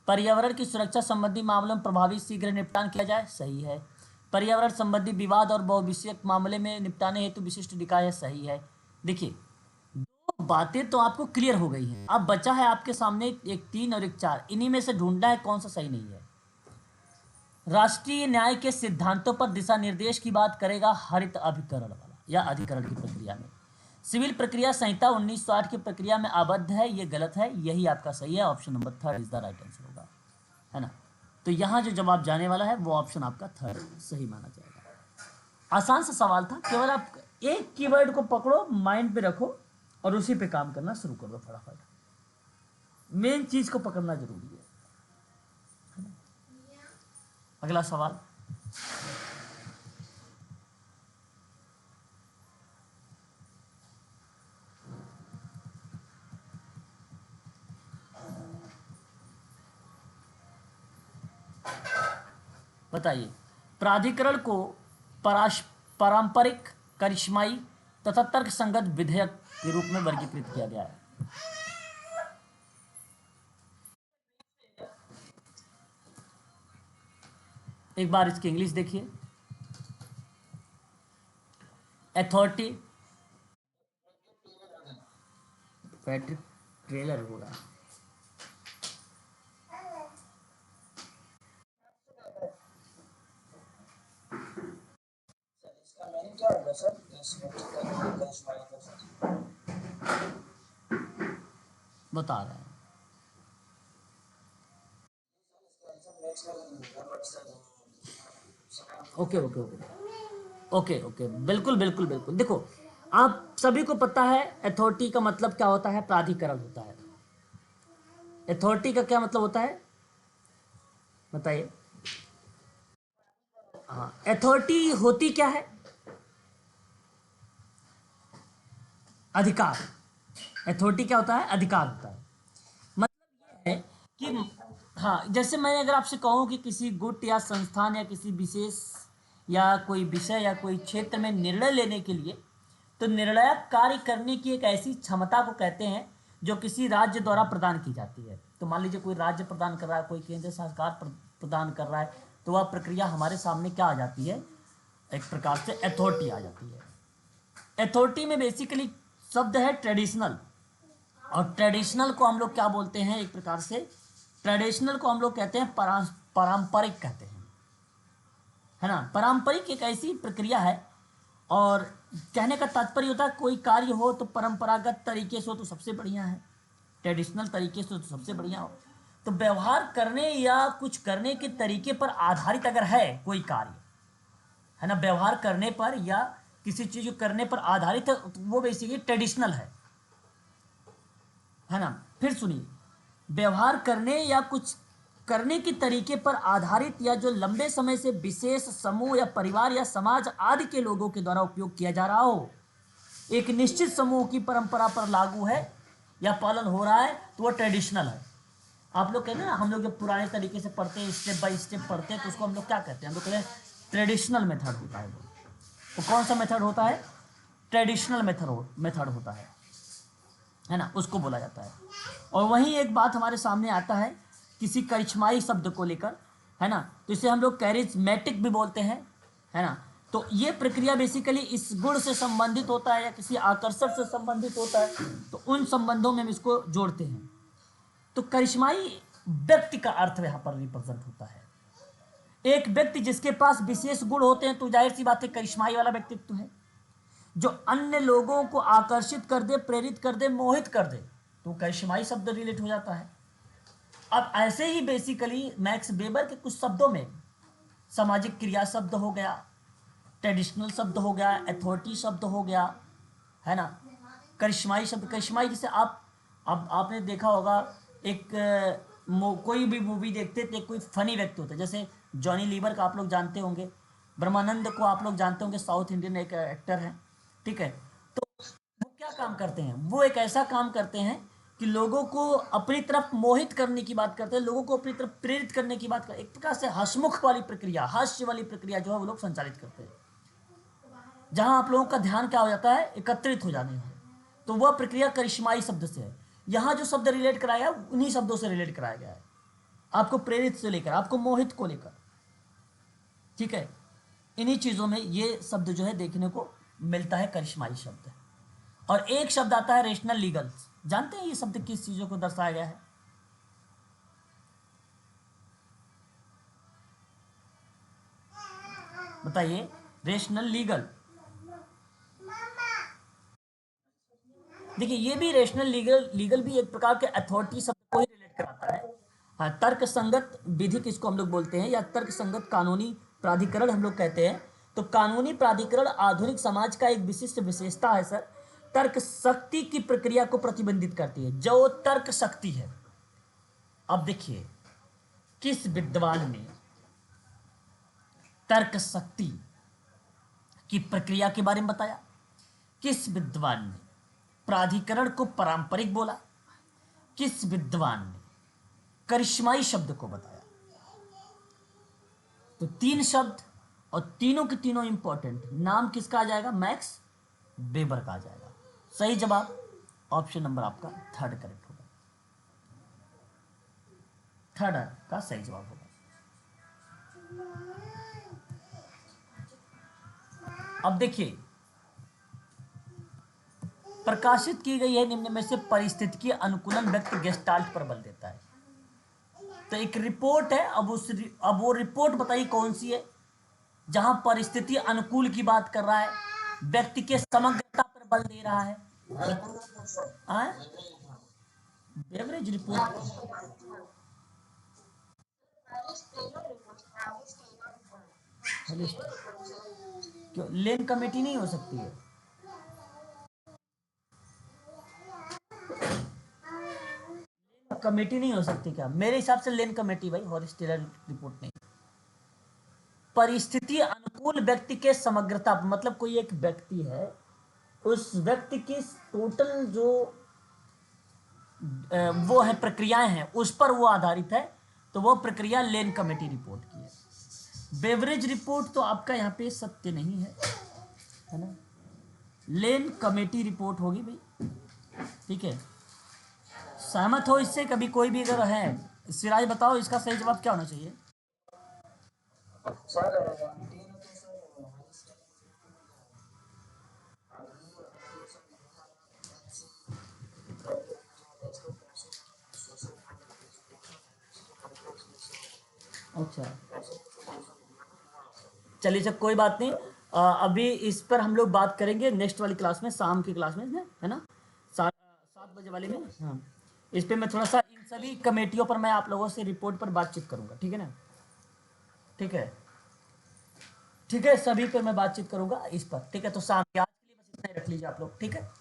पर्यावरण की सुरक्षा संबंधी मामलों में प्रभावी शीघ्र निपटान किया जाए, सही है। पर्यावरण संबंधी विवाद और बहुविषयक मामले में निपटाने हेतु विशिष्ट निकाय है, सही है। देखिए दो बातें तो आपको क्लियर हो गई हैं, अब बचा है आपके सामने एक 3 और एक 4, इन्हीं में से ढूंढना है कौन सा सही नहीं है। राष्ट्रीय न्याय के सिद्धांतों पर दिशा निर्देश की बात करेगा हरित अभिकरण वाला या अधिकरण की प्रक्रिया में। सिविल प्रक्रिया संहिता 1960 की प्रक्रिया में आबद्ध है, ये गलत है, यही आपका सही है। Option number 3 is the right answer होगा, है ना। तो यहाँ जो जवाब जाने वाला है वो ऑप्शन आपका 3 सही माना जाएगा। आसान सा सवाल था, केवल आप एक कीवर्ड को पकड़ो, माइंड पे रखो और उसी पे काम करना शुरू कर दो फटाफट। मेन चीज को पकड़ना जरूरी है। अगला सवाल। बताइए, प्राधिकरण को पारंपरिक, करिश्माई तथा तर्कसंगत विधेयक के रूप में वर्गीकृत किया गया है। एक बार इसकी इंग्लिश देखिए। अथॉरिटी, पैट्रिक ट्रेलर होगा। बता रहे हैं। Okay okay okay okay okay, बिल्कुल बिल्कुल बिल्कुल। देखो, आप सभी को पता है अथॉरिटी का मतलब क्या होता है, प्राधिकरण होता है। अथॉरिटी का क्या मतलब होता है बताइए। हाँ, अथॉरिटी होती क्या है? अधिकार। अथॉरिटी क्या होता है? अधिकार होता है। मतलब ये है कि हाँ, जैसे मैं अगर आपसे कहूँ कि किसी गुट या संस्थान या किसी विशेष या कोई विषय या कोई क्षेत्र में निर्णय लेने के लिए, तो निर्णायक कार्य करने की एक ऐसी क्षमता को कहते हैं जो किसी राज्य द्वारा प्रदान की जाती है। तो मान लीजिए कोई राज्य प्रदान कर रहा है, कोई केंद्र सरकार प्रदान कर रहा है, तो वह प्रक्रिया हमारे सामने क्या आ जाती है? एक प्रकार से अथॉरिटी आ जाती है। अथॉरिटी में बेसिकली शब्द है ट्रेडिशनल, और ट्रेडिशनल को हम लोग क्या बोलते हैं? एक प्रकार से ट्रेडिशनल को हम लोग कहते हैं पारंपरिक कहते हैं, है ना। पारंपरिक एक ऐसी प्रक्रिया है, और कहने का तात्पर्य होता है कोई कार्य हो तो परंपरागत तरीके से हो तो सबसे बढ़िया है, ट्रेडिशनल तरीके से हो तो सबसे बढ़िया हो। तो व्यवहार करने या कुछ करने के तरीके पर आधारित अगर है कोई कार्य, है ना, व्यवहार करने पर या किसी चीज को करने पर आधारित है, तो वो बेसिकली ट्रेडिशनल है ना। फिर सुनिए, व्यवहार करने या कुछ करने के तरीके पर आधारित या जो लंबे समय से विशेष समूह या परिवार या समाज आदि के लोगों के द्वारा उपयोग किया जा रहा हो, एक निश्चित समूह की परंपरा पर लागू है या पालन हो रहा है, तो वो ट्रेडिशनल है। आप लोग कहते हैं ना, हम लोग जब पुराने तरीके से पढ़ते हैं, स्टेप बाय स्टेप पढ़ते हैं, तो उसको हम लोग क्या कहते हैं? हम लोग कहते हैं ट्रेडिशनल मेथड होता है। वो कौन सा मेथड होता है? ट्रेडिशनल मेथड होता है ना, उसको बोला जाता है। और वहीं एक बात हमारे सामने आता है किसी करिश्माई शब्द को लेकर, है ना, तो इसे हम लोग कैरिज्मेटिक भी बोलते हैं, है ना। तो ये प्रक्रिया बेसिकली इस गुण से संबंधित होता है या किसी आकर्षण से संबंधित होता है, तो उन संबंधों में हम इसको जोड़ते हैं। तो करिश्माई व्यक्ति का अर्थ यहाँ पर रिप्रेजेंट होता है। एक व्यक्ति जिसके पास विशेष गुण होते हैं, तो जाहिर सी बात है करिश्माई वाला व्यक्तित्व है, जो अन्य लोगों को आकर्षित कर दे, प्रेरित कर दे, मोहित कर दे, तो करिश्माई शब्द रिलेट हो जाता है। अब ऐसे ही बेसिकली मैक्स वेबर के कुछ शब्दों में सामाजिक क्रिया शब्द हो गया, ट्रेडिशनल शब्द हो गया, अथॉरिटी शब्द हो गया, है ना, करिश्माई शब्द। करिश्माई जैसे अब आपने देखा होगा, एक कोई भी मूवी देखते थे, कोई फनी व्यक्ति होता है, जैसे जॉनी लीवर का आप लोग जानते होंगे, ब्रह्मानंद को आप लोग जानते होंगे, साउथ इंडियन एक एक्टर है, ठीक है। तो वो क्या काम करते हैं? वो एक ऐसा काम करते हैं कि लोगों को अपनी तरफ मोहित करने की बात करते हैं, लोगों को अपनी तरफ प्रेरित करने की बात करते हैं। एक प्रकार से हंसमुख वाली प्रक्रिया, हास्य वाली प्रक्रिया जो है वो लोग संचालित करते हैं, जहां आप लोगों का ध्यान क्या हो जाता है? एकत्रित हो जाने में। तो वह प्रक्रिया करिश्माई शब्द से है। यहां जो शब्द रिलेट कराया है उन्हीं शब्दों से रिलेट कराया गया है, आपको प्रेरित से लेकर आपको मोहित को लेकर, ठीक है। इन्हीं चीजों में ये शब्द जो है देखने को मिलता है, करिश्माई शब्द। और एक शब्द आता है रेशनल लीगल। जानते हैं ये शब्द किस चीजों को दर्शाया गया है? बताइए, रेशनल लीगल। देखिए, ये भी रेशनल लीगल भी एक प्रकार के अथॉरिटी शब्द को ही रिलेट कराता है। हाँ, तर्क संगत विधि किसको हम लोग बोलते हैं, या तर्क संगत कानूनी प्राधिकरण हम लोग कहते हैं, तो कानूनी प्राधिकरण आधुनिक समाज का एक विशिष्ट विशेषता है सर। तर्क शक्ति की प्रक्रिया को प्रतिबंधित करती है, जो तर्क शक्ति है। अब देखिए, किस विद्वान ने तर्क शक्ति की प्रक्रिया के बारे में बताया? किस विद्वान ने प्राधिकरण को पारंपरिक बोला? किस विद्वान ने करिश्माई शब्द को बताया? तो 3 शब्द और तीनों के तीनों इंपॉर्टेंट। नाम किसका आ जाएगा? मैक्स वेबर का आ जाएगा। सही जवाब ऑप्शन नंबर आपका 3rd करेक्ट होगा। 3rd का सही जवाब होगा। अब देखिए, प्रकाशित की गई है निम्न में से परिस्थितिकी अनुकूलन व्यक्ति गेस्टाल्ट पर बल देता है। तो एक रिपोर्ट है, अब वो रिपोर्ट बताइए कौन सी है जहां परिस्थिति अनुकूल की बात कर रहा है, व्यक्ति के समग्रता पर बल दे रहा है। बेवरेज रिपोर्ट क्यों लेन कमेटी नहीं हो सकती है? कमेटी नहीं हो सकती क्या? मेरे हिसाब से लेन कमेटी भाई, हॉरिस्टेलर रिपोर्ट नहीं। परिस्थिति अनुकूल व्यक्ति के समग्रता, मतलब कोई एक व्यक्ति है, उस व्यक्ति की टोटल जो वो है प्रक्रियाएं हैं उस पर वो आधारित है, तो वो प्रक्रिया लेन कमेटी रिपोर्ट की है। बेवरेज रिपोर्ट तो आपका यहाँ पे सत्य नहीं है ना, लेन कमेटी रिपोर्ट होगी भाई। ठीक है, सहमत हो इससे? कभी कोई भी अगर है, सिराज बताओ इसका सही जवाब क्या होना चाहिए? अच्छा, चलिए सर कोई बात नहीं। अभी इस पर हम लोग बात करेंगे नेक्स्ट वाली क्लास में, शाम की क्लास में, है ना, 7 बजे वाले में। हाँ, इस पे मैं थोड़ा सा इन सभी कमेटियों पर मैं आप लोगों से रिपोर्ट पर बातचीत करूंगा। ठीक है ना? ठीक है, ठीक है, सभी पर मैं बातचीत करूंगा इस पर। ठीक है, तो शाम के आज के लिए बस इतना ही रख लीजिए आप लोग। ठीक है।